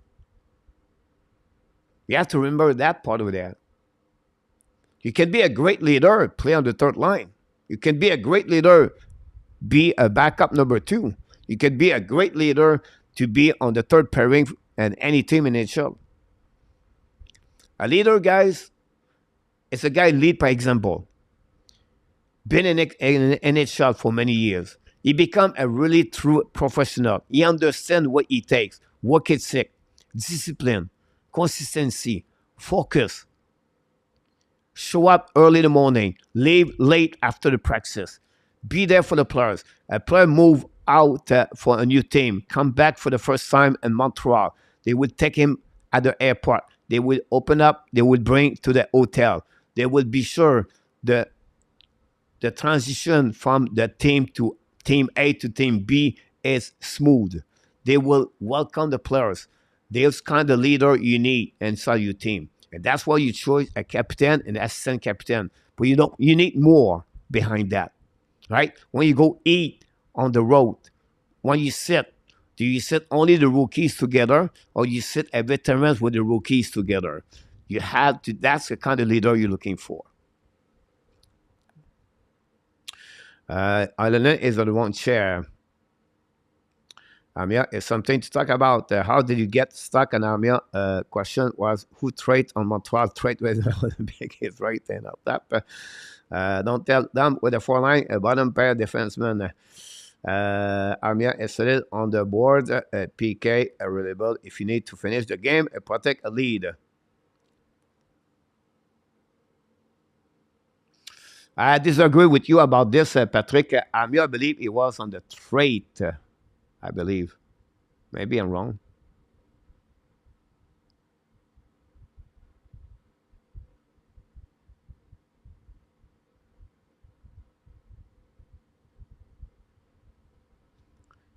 You have to remember that part of that. You can be a great leader, play on the third line. You can be a great leader, be a backup number 2. You can be a great leader to be on the third pairing and any team in NHL. A leader, guys, is a guy lead by example. Been in NHL for many years. He become a really true professional. He understands what it takes. Work ethic, discipline, consistency, focus. Show up early in the morning. Leave late after the practice. Be there for the players. A player move out for a new team. Come back for the first time in Montreal. They would take him at the airport. They will open up. They will bring to the hotel. They will be sure the transition from the team to team A to team B is smooth. They will welcome the players. They're kind of leader you need inside your team. And that's why you choose a captain and assistant captain. But you need more behind that. Right? When you go eat on the road, when you sit, do you sit only the rookies together or you sit a veterans with the rookies together? You have to, that's the kind of leader you're looking for. Ireland is on the one chair. Armia is something to talk about. How did you get stuck in Armia? Question was who trade on Montreal trade with Olympic is right and up that. Don't tell them with a 4-line, a bottom pair defenseman. Armia is solid on the board. PK available if you need to finish the game and protect a lead. I disagree with you about this, Patrick. Armia, I believe he was on the trade. I believe. Maybe I'm wrong.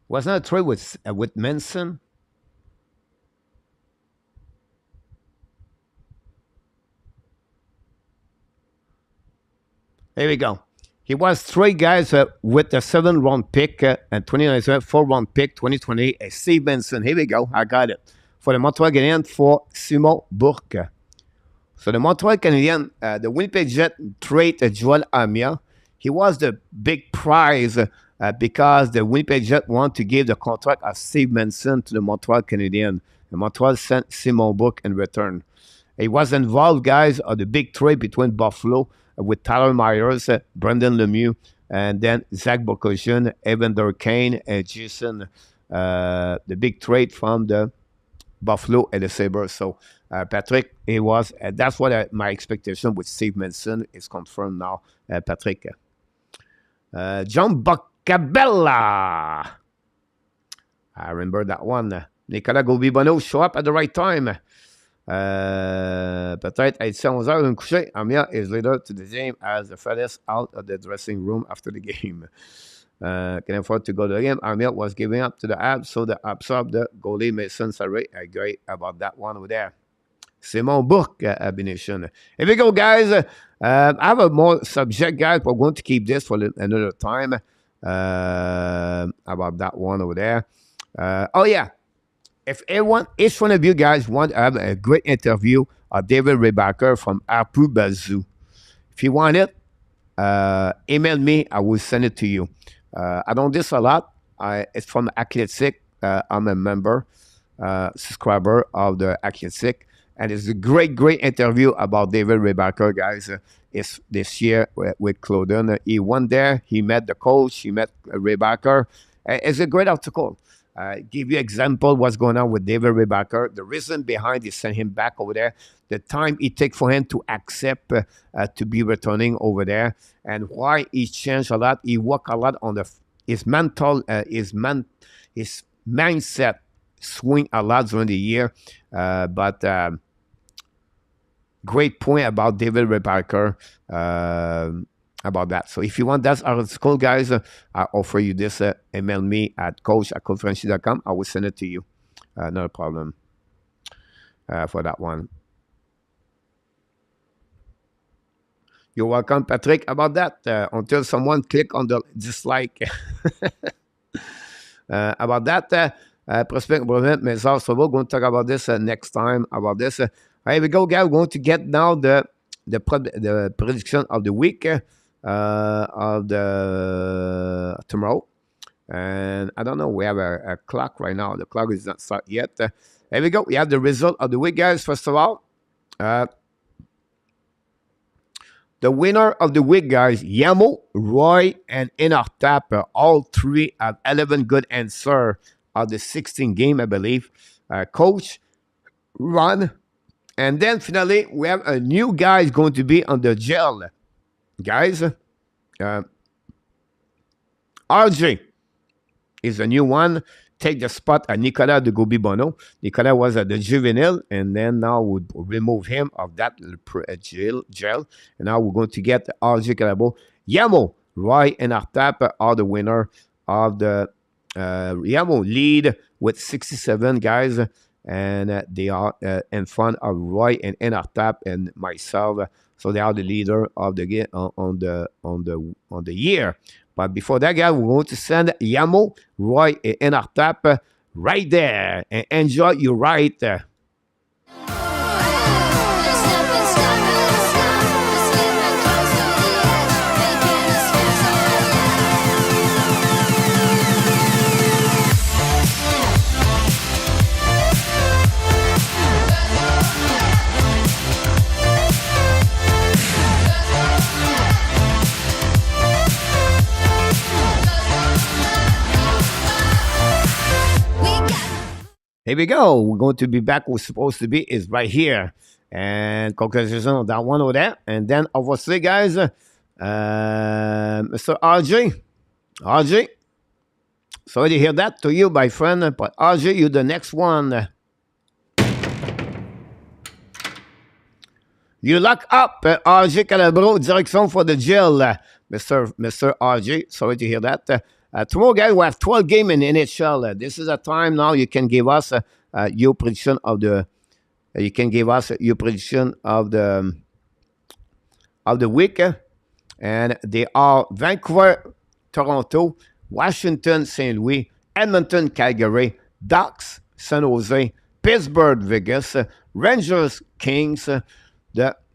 Wasn't a trade with Manson? Here we go. He was 3 guys with a 7th-round pick and 2019 4th-round pick, 2020. Steve Benson. Here we go. I got it. For the Montreal Canadiens for Simon Bourque. So the Montreal Canadiens, the Winnipeg Jets trade Joel Armia. He was the big prize because the Winnipeg Jets want to give the contract of Steve Benson to the Montreal Canadiens. The Montreal sent Simon Bourque in return. He was involved, guys, on the big trade between Buffalo with Tyler Myers, Brendan Lemieux, and then Zach Bokosian, Evander Kane, and Jason, the big trade from the Buffalo and the Sabres. So, Patrick, it was, that's what my expectation with Steve Manson is confirmed now, Patrick. John Boccabella. I remember that one. Nicolas Gauby-Bonneau show up at the right time. Peut-être être 11 heures de me coucher. Armia is leader to the game as the farthest out of the dressing room after the game. Can afford to go to the game. Armia was giving up to the Habs, so they absorbed the goalie Mason Sarray. I agree about that one over there. Simon Bourque, Abination. Here we go, guys. I have a more subject, guys. We're going to keep this for another time. about that one over there. Oh yeah, if each one of you guys want to have a great interview of David Rebacker from Arber Xhekaj, if you want it, email me. I will send it to you. I don't do this a lot. It's from Athletic. I'm a member, subscriber of the Athletic. And it's a great, great interview about David Rebacker, guys. It's this year with Claudin. He went there. He met the coach. He met Rebacker. It's a great article. Give you example what's going on with David Rebacker. The reason behind he sent him back over there. The time it takes for him to accept to be returning over there, and why he changed a lot. He worked a lot on his mental, his mindset swing a lot during the year. But great point about David Rebacker about that. So if you want that article, guys, I offer you this. Email me at coach@frenchy.com. I will send it to you. No problem for that one. You're welcome, Patrick, about that. Until someone click on the dislike about that. Prospect improvement, Message. So we're going to talk about this next time. About this. Here we go, guys. We're going to get now the prediction of the week of the tomorrow. And I don't know. We have a clock right now. The clock is not set yet. Here we go. We have the result of the week, guys. First of all. The winner of the week, guys, Yamo, Roy, and Inartap, all three have 11 good answers of the 16 game, I believe. Coach, Ron, and then finally, we have a new guy going to be on the gel. Guys, RJ is a new one. Take the spot at Nicolas de Gobi-Bono. Nicolas was at the juvenile, and then now we remove him of that gel. And now we're going to get RJ Calabo. Yamo, Roy, and Artap are the winner of the Yamo lead with 67 guys, and they are in front of Roy and Artap and myself. So they are the leader of the on the year. But before that, guys, we're going to send Yamo, Roy, and Artap right there. And enjoy your ride. Here we go. We're going to be back. We're supposed to be is right here. And congratulations on that one over there. And then obviously, guys, Mr. RJ. RJ. Sorry to hear that to you, my friend. But RJ, you're the next one. You lock up RJ Calabro, direction for the jail, Mr. RJ. Sorry to hear that. Tomorrow, guys, we have 12 games in NHL. This is a time now you can give us your prediction of the. You can give us your prediction of the week, and they are Vancouver, Toronto, Washington, St. Louis, Edmonton, Calgary, Ducks, San Jose, Pittsburgh, Vegas, Rangers, Kings, the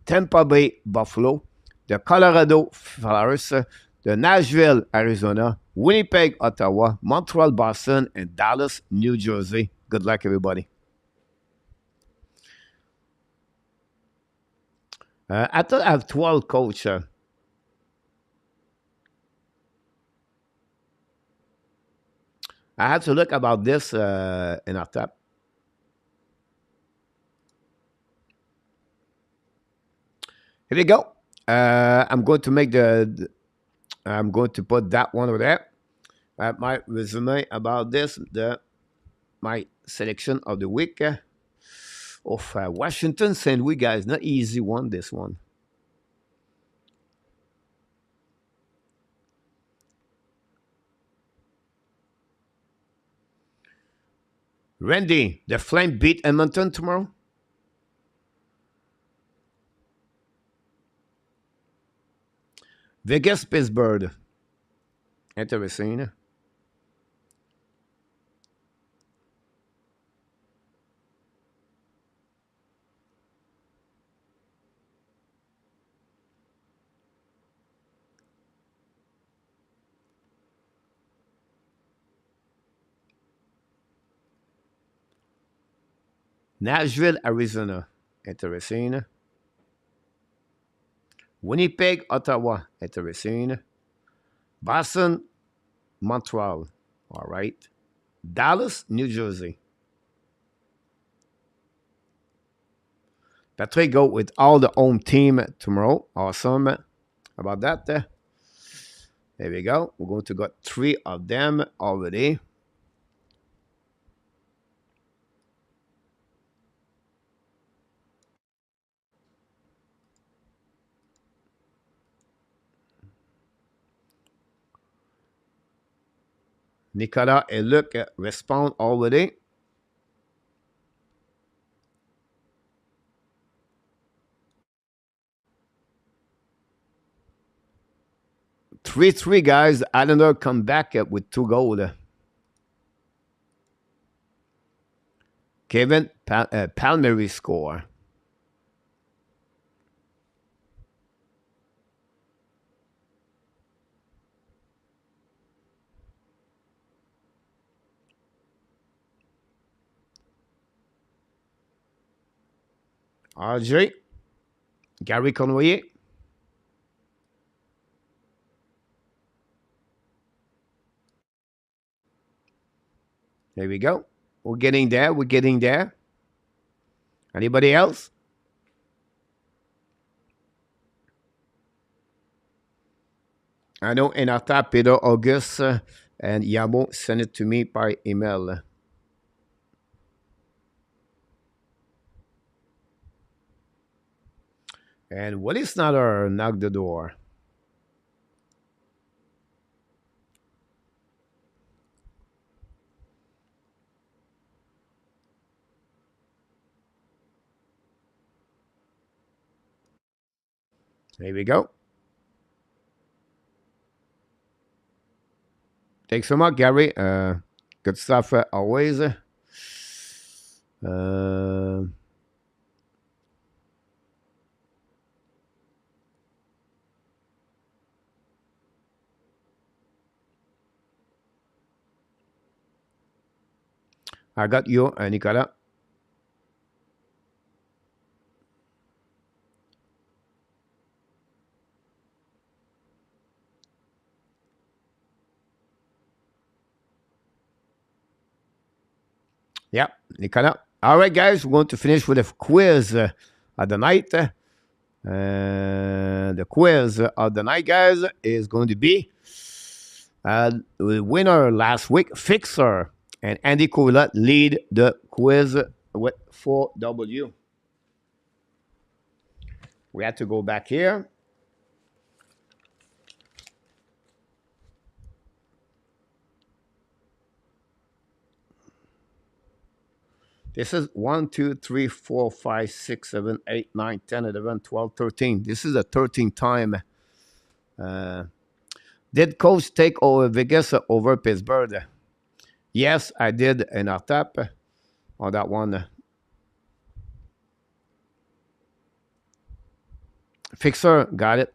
Tampa Bay, Buffalo, the Colorado Flyers, the Nashville, Arizona, Winnipeg, Ottawa, Montreal, Boston, and Dallas, New Jersey. Good luck, everybody. I thought I have 12, coach. I have to look about this in our tab. Here we go. I'm going to make I'm going to put that one over there. My resume about this, my selection of the week of Washington, St. Louis, guys. Not easy one, this one. Randy, the Flame beat Edmonton tomorrow? Vegas, Pittsburgh. Intéressant. Nashville, Arizona. Intéressant. Winnipeg, Ottawa. Intéressant. Boston, Montreal. All right. Dallas, New Jersey. Patrick go with all the home team tomorrow. Awesome. How about that? There we go. We're going to got 3 of them already. Nicolas and Luc respond already. Three guys. Islander come back with 2 goals. Kevin Palmieri score. RJ. Gary Cournoyeur. There we go. We're getting there. We're getting there. Anybody else? I know in our top, Peter August and Yabo send it to me by email. And what is not our knock the door? There we go. Thanks so much, Gary. Good stuff always. I got you, Nicolas. Yeah, Nicolas. All right, guys, we're going to finish with a quiz of the night. The quiz of the night, guys, is going to be the winner last week, Fixer, and Andy Cournoyeur lead the quiz with 4W. We had to go back here. This is 1, 2, 3, 4, 5, 6, 7, 8, 9, 10, 11, 12, 13. This is the 13th time. Did Coach take over Vegas over Pittsburgh? Yes, I did in our tap on that one. Fixer, got it.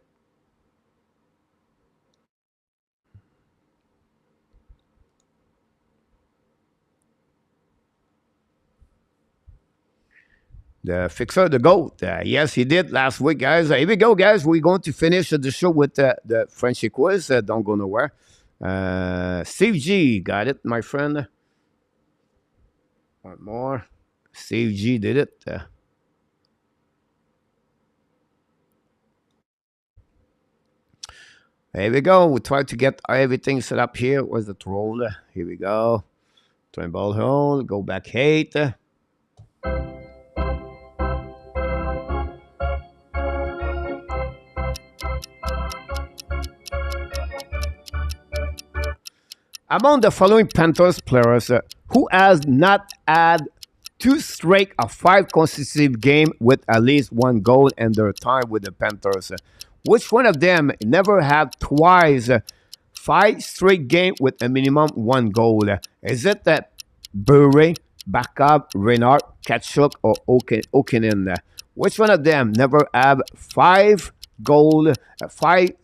The Fixer, the GOAT. Yes, he did last week, guys. Here we go, guys. We're going to finish the show with the Frenchy quiz. Don't go nowhere. Steve G, got it, my friend. One more. Steve G did it. Here we go. We try to get everything set up here. Where's the troll? Here we go. Twin ball hole. Go back 8. Among the following Panthers players, who has not had 2 straight or 5 consecutive games with at least 1 goal in their time with the Panthers? Which one of them never had twice 5 straight games with a minimum 1 goal. Is it Bure, Bakab, Renard, Kachuk, or Okinen? Which one of them never have 5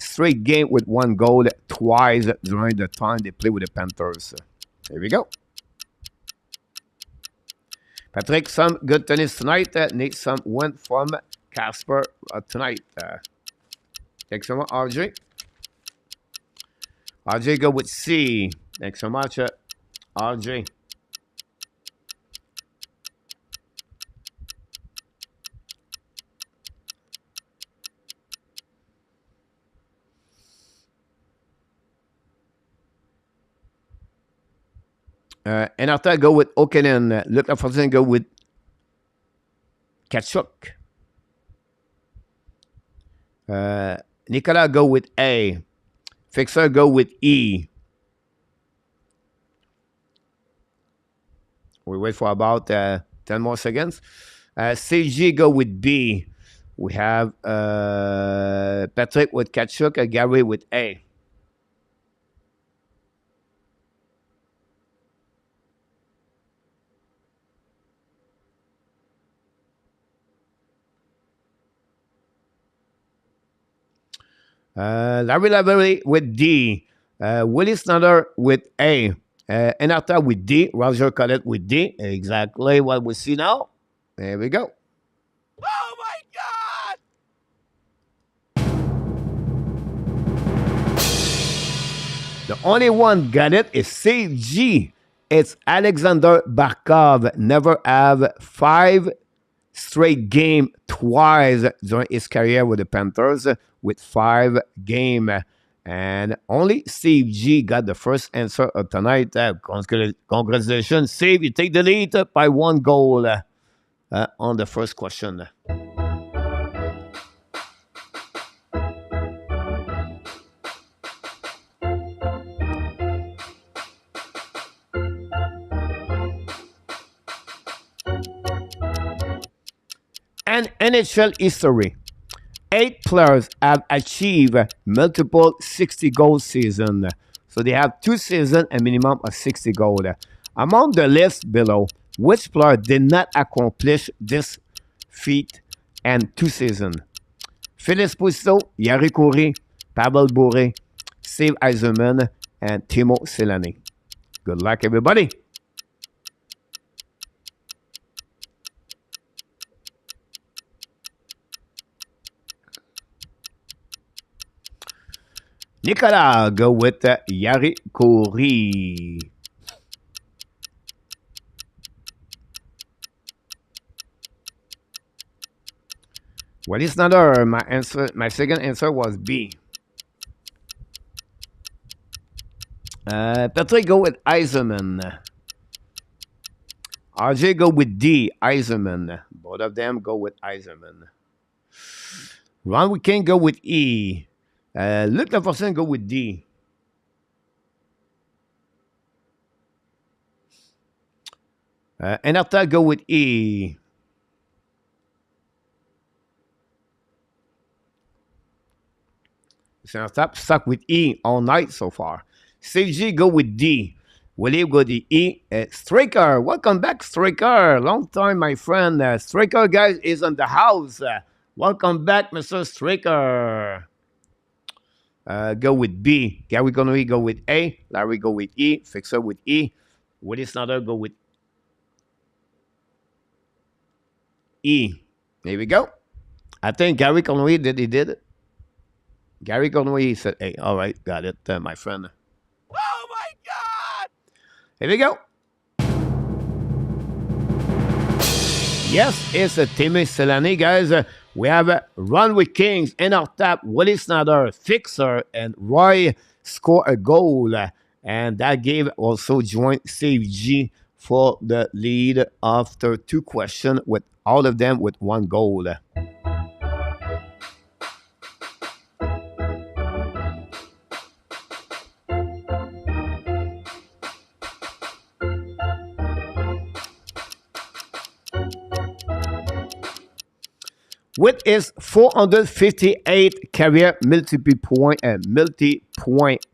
straight games with 1 goal twice during the time they play with the Panthers? Here we go. Patrick, some good tennis tonight. Need some win from Casper tonight. Thanks so much, RJ. RJ go with C. Thanks so much, RJ. And after I go with Okenen, Luc Lafontaine go with Kachuk. Nicolas go with A. Fixer go with E. We wait for about 10 more seconds. CG go with B. We have Patrick with Kachuk, Gary with A. Larry with D. Willie Snyder with A. Enarta with D. Roger Collette with D. Exactly what we see now. There we go. Oh my God! The only one got it is CG. It's Alexander Barkov. Never have 5 straight game twice during his career with the Panthers with 5 game. And only Steve G got the first answer of tonight. Congratulations, Steve. You take the lead by 1 goal on the first question. And NHL history. 8 players have achieved multiple 60-goal seasons. So they have 2 seasons and minimum of 60 goals. Among the list below, which player did not accomplish this feat and 2 seasons? Phyllis Puisto, Yari Kouri, Pavel Bure, Steve Eisenman, and Timo Selänne. Good luck, everybody. Nicolas, go with Yari Kouri. What is another? My second answer was B. Patrick, go with Eisenman. RJ, go with D, Eisenman. Both of them go with Eisenman. Ron, we can go with E. Luc Lafontaine go with D. And after go with E. So I'm stuck with E all night so far. CG go with D. Willie go with E. Striker, welcome back, Striker. Long time, my friend. Striker, guys, is on the house. Welcome back, Mr. Striker. Go with B. Gary Connery go with A. Larry go with E. Fixer with E. Willie Snyder go with E. There we go. I think Gary Connery did it. Gary Connery said A. All right, got it, my friend. Oh my God! Here we go. Yes, it's a Timo Selänne, guys. We have Run with Kings, in our tap, Willie Snyder, Fixer, and Roy score a goal. And that gave also joint Steve G for the lead after 2 questions, with all of them with 1 goal. With his 458 career multi-point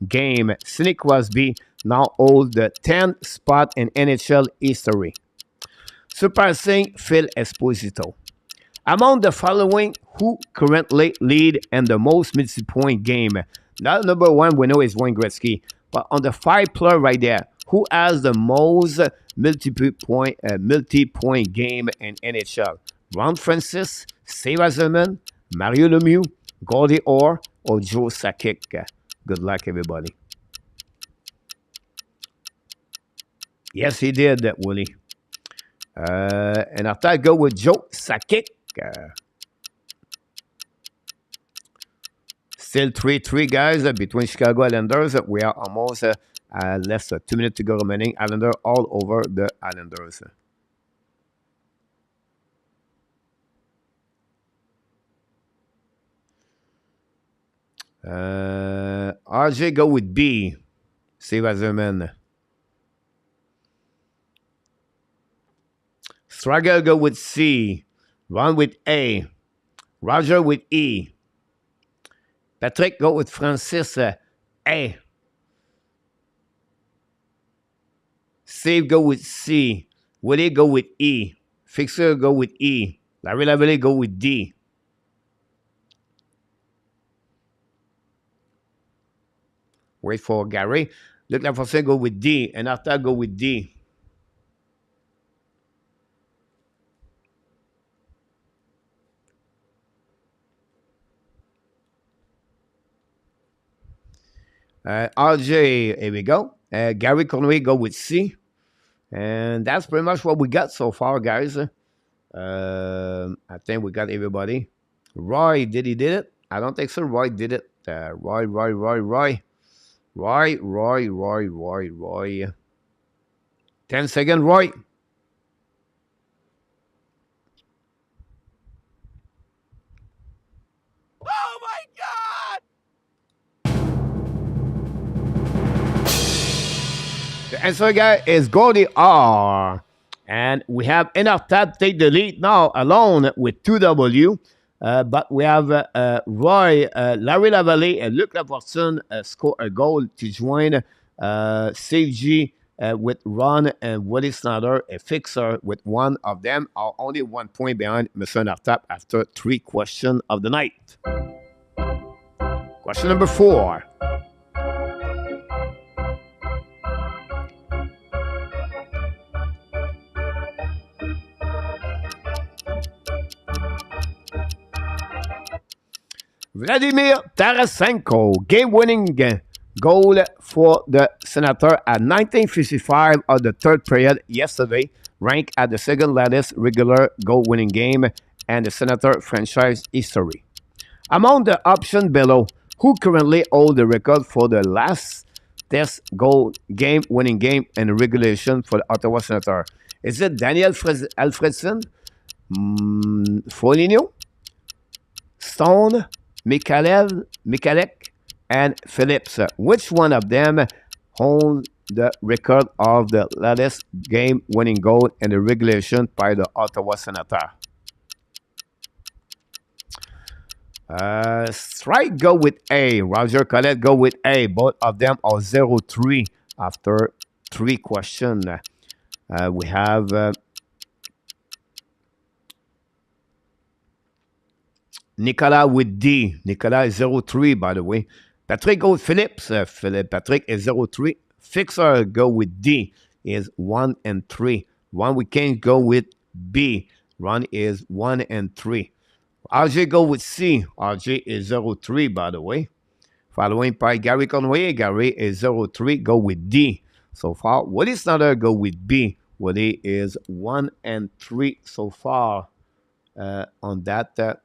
game, Sidney Crosby now holds the 10th spot in NHL history, surpassing Phil Esposito. Among the following, who currently lead in the most multi-point game? Now, number one, we know is Wayne Gretzky. But on the 5 player right there, who has the most multi-point game in NHL? Ron Francis, Steve Eisenman, Mario Lemieux, Gordy Orr, or Joe Sakic? Good luck, everybody. Yes, he did that, Willie. And after I go with Joe Sakic. Still 3-3, guys, between Chicago Islanders. We are almost less 2 minutes to go remaining. Islander all over the Islanders. RJ go with B. Steve Eisenman. Strager go with C. Ron with A. Roger with E. Patrick go with Francis A. Steve go with C. Willie go with E. Fixer go with E. Larry Lavalley go with D. Wait for Gary. Luc Laforcade go with D. And after go with D. RJ, here we go. Gary Conway go with C. And that's pretty much what we got so far, guys. I think we got everybody. Roy, did he did it? I don't think so. Roy did it. Roy. 10 seconds, Roy. Oh my God! The answer, guy, is Gordy R. And we have enough time to take the lead now alone with 2W. But we have Roy, Larry Lavalley, and Luc Lafortune score a goal to join Steve G with Ron and Willie Snyder, a fixer with one of them, are only 1 point behind Mr. Nartap after 3 questions of the night. Question number 4. Vladimir Tarasenko, game-winning goal for the Senator at 19:55 of the third period yesterday, ranked at the second latest regular goal-winning game and the Senator franchise history. Among the options below, who currently holds the record for the last test goal game-winning game in regulation for the Ottawa Senator? Is it Daniel Alfredson, Foligno, Stone, Michalek, and Phillips? Which one of them holds the record of the latest game-winning goal in the regulation by the Ottawa Senator? Strike go with A. Roger Collette go with A. Both of them are 0-3 after 3 questions. We have Nicolas with D. Nicolas is 0-3, by the way. Patrick go with Phillips. Patrick is 0-3. Fixer go with D. Is 1-3. Ron we can go with B. Ron is 1-3. RJ go with C. RJ is 0-3, by the way. Following by Gary Conway. Gary is 0-3. Go with D. So far, Willie Snyder go with B. Willie is 1-3 so far on that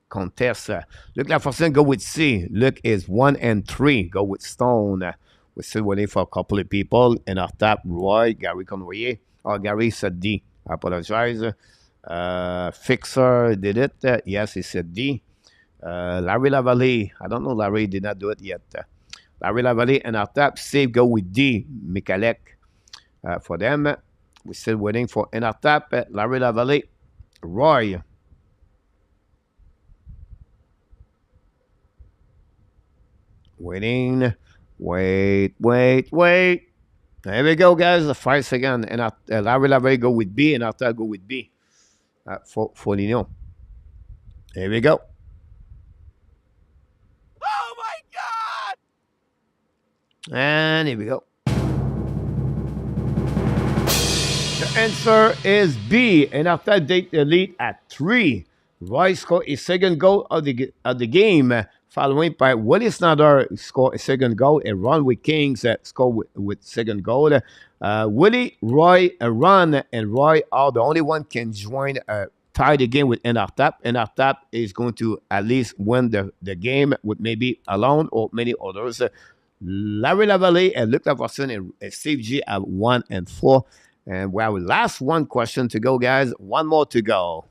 contest. Luc Laforcade go with C. Luc is 1-3. Go with Stone. We're still waiting for a couple of people. And our top, Roy, Gary Conway. Oh, Gary said D. I apologize. Fixer did it. Yes, he said D. Larry Lavalley. I don't know. Larry did not do it yet. Larry Lavalley and our top save go with D. Michalek for them. We're still waiting for our top. Larry Lavalley. Roy. Waiting. Wait. There we go, guys. The 5 seconds. And Larry Lavey go with B, and after I go with B. For Lino. There we go. Oh my God! And here we go. The answer is B. And after they lead at 3. Roy scored a second goal of the game, following by Willie Snyder scored a second goal, and Ron with Kings scored with second goal. Willie, Roy, Ron, and Roy are the only one can join tie the game with NRTAP. NRTAP is going to at least win the game with maybe alone or many others. Larry Lavallée and Luc Laverson and Steve G have 1 and 4. And we have last one question to go, guys. One more to go.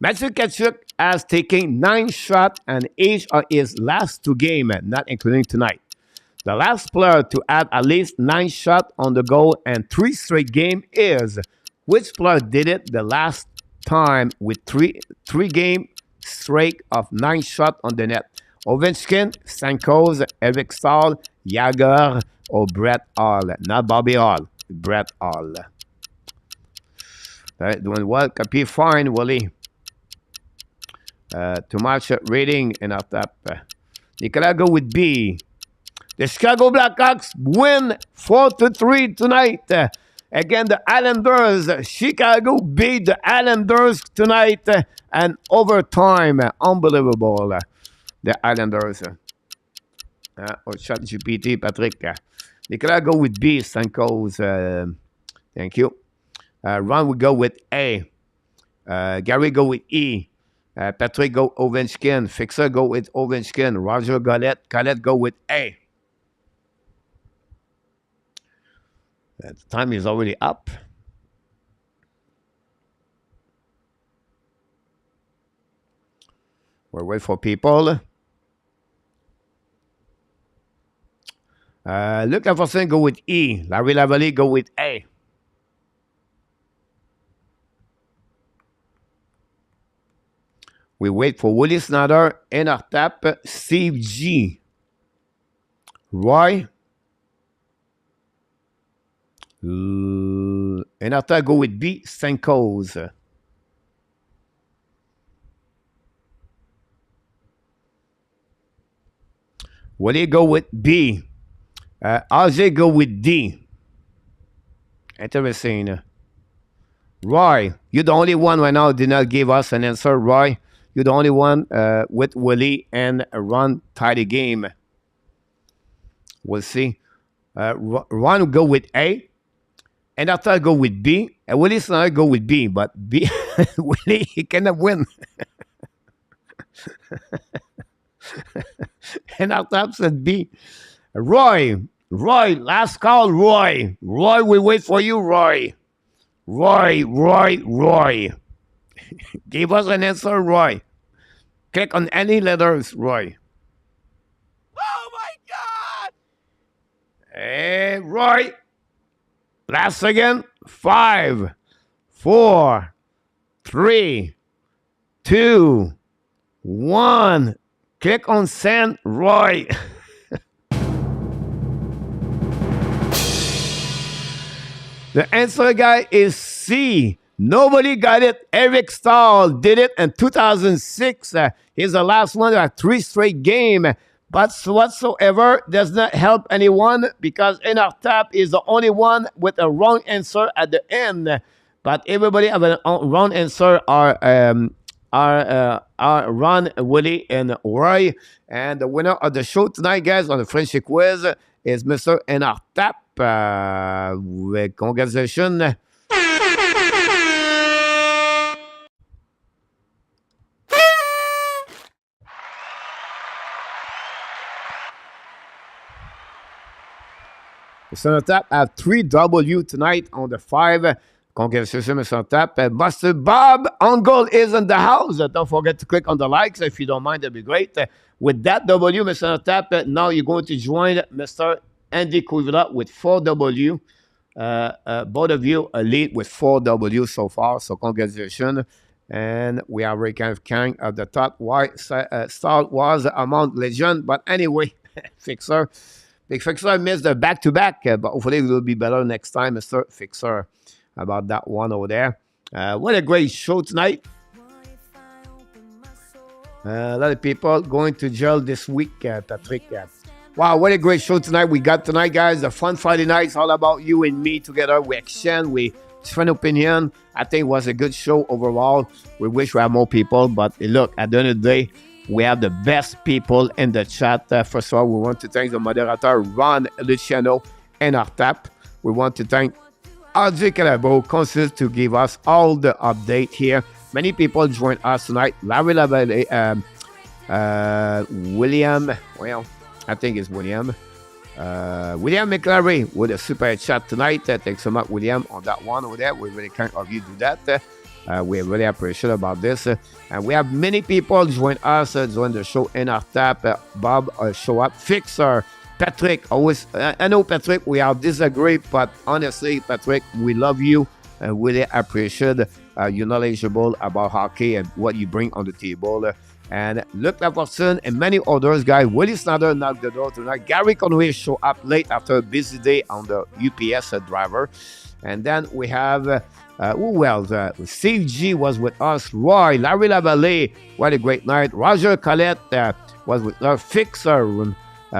Matthew Tkachuk has taken 9 shots in each of his last 2 games, not including tonight. The last player to have at least 9 shots on the goal and 3 straight games is which player did it the last time with three game straight of 9 shots on the net? Ovechkin, Stamkos, Eric Stahl, Jagr, or Brett Hall? Not Bobby Hall, Brett Hall. Doing well, copy fine, Willie. Too much reading in our tap. Nicolas go with B. The Chicago Blackhawks win 4-3 tonight. Again, the Islanders. Chicago beat the Islanders tonight and overtime. Unbelievable. The Islanders. Or chat GPT, Patrick. Nicolas go with B. Stamkos. Thank you. Ron would go with A. Gary go with E. Patrick go Ovechkin. Fixer go with Ovechkin. Roger Colette go with A. The time is already up. We're waiting for people. Luc Laverson go with E. Larry Lavallée go with A. We wait for Willie Snyder, NRTAP, Steve G. Roy. NRTAP go with B, Stamkos. Willie go with B. RJ go with D. Interesting. Roy, you're the only one right now did not give us an answer, Roy. You're the only one with Willie and Ron tie the game. We'll see. Ron will go with A. And after I go with B. And Willie Snyder go with B. But B, Willie, he cannot win. And after I said B. Roy, last call, Roy. Roy, we wait for you, Roy. Roy. Give us an answer, Roy. Click on any letters, Roy. Oh my God! Hey, Roy. Last again. 5, 4, 3, 2, 1. Click on send, Roy. The answer, guy, is C. Nobody got it. Eric Stahl did it in 2006. He's the last one to have 3 straight games. But whatsoever does not help anyone because NRTAP is the only one with a wrong answer at the end. But everybody have a wrong answer are Ron, Willie, and Roy. And the winner of the show tonight, guys, on the Frenchy quiz is Mr. NRTAP. Congratulations. The NRTAP have 3 W tonight on the 5. Congratulations, Mr. Tap. Master Bob Uncle is in the house. Don't forget to click on the likes if you don't mind. That'd be great. With that W, Mr. Tap, now you're going to join Mr. Andy Kuvila with 4W. Both of you are lead with 4W so far. So congratulations. And we are very kind of king at the top. Why Star Wars among legend. But anyway, Fixer. Big Fixer missed the back-to-back. But hopefully it will be better next time, Mr. Fixer. About that one over there. What a great show tonight. A lot of people going to jail this week, Patrick. Wow, what a great show tonight we got tonight, guys. The fun Friday night is all about you and me together. We exchange, we different opinion. I think it was a good show overall. We wish we had more people, but look, at the end of the day, we have the best people in the chat. First of all, we want to thank the moderator, Ron Luciano, and our tap. We want to thank Arber Xhekaj continues to give us all the update here. Many people join us tonight. Larry Lavalley, William, well, I think it's William. William McLary with a super chat tonight. Thanks so much, William, on that one over there. We really kind of you do that. We really appreciate about this. And we have many people join us, join the show in our tap. Bob, show up. Fixer. Patrick, always, I know, Patrick, we are disagree, but honestly, Patrick, we love you and really appreciate you're knowledgeable about hockey and what you bring on the table. And Luke Lafortune and many others, guys. Willie Snyder knocked the door tonight. Gary Conway show up late after a busy day on the UPS driver. And then we have, who else? Steve G was with us. Roy, Larry Lavalley, what a great night. Roger Collette was with us. Fixer.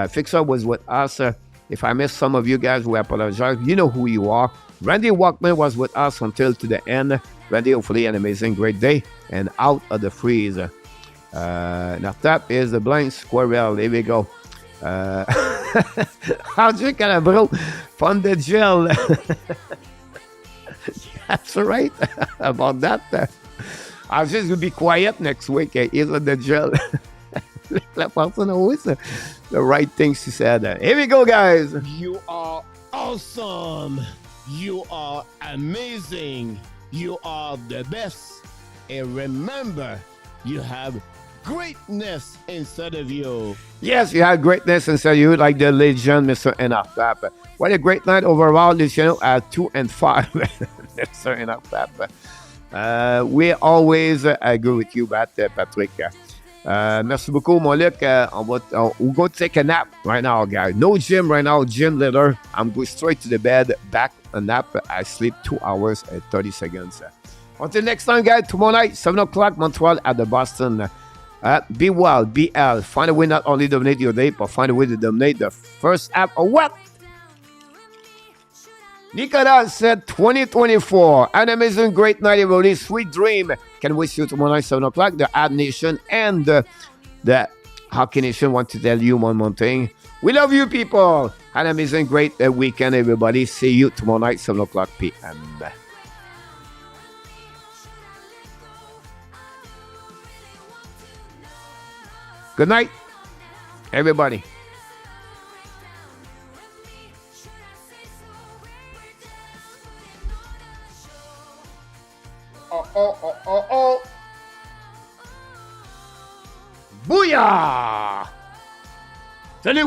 Fixer was with us. If I missed some of you guys, we apologize. You know who you are. Randy Walkman was with us until to the end. Randy, hopefully an amazing, great day. And out of the freeze. Now that is the blind squirrel. Here we go. How'd you get a bro? From the jail. That's right. About that. I was just going to be quiet next week. He's in the jail. That person always the right things to say. Here we go, guys. You are awesome. You are amazing. You are the best. And remember, you have greatness inside of you. Yes, you have greatness inside you, like the legend, Mr. Enartap. What a great night overall, this channel at 2 and 5. Mr. Enartap. We always agree with you, Patrick. Merci beaucoup, mon Luc. We'll go take a nap right now, guys. No gym right now, gym later. I'm going straight to the bed, back a nap. I sleep 2 hours and 30 seconds. Until next time, guys, tomorrow night, 7 o'clock, Montreal at the Boston. Be well, BL. Find a way not only to dominate your day, but find a way to dominate the first app or what? Nicolas said 2024. An amazing, great night, everybody. Sweet dream. Can wish you tomorrow night, 7 o'clock. The Ad Nation and the Hockey Nation want to tell you one more thing. We love you, people. An amazing, great weekend, everybody. See you tomorrow night, 7 o'clock p.m. Good night, everybody. Oh. Booyah! Salut!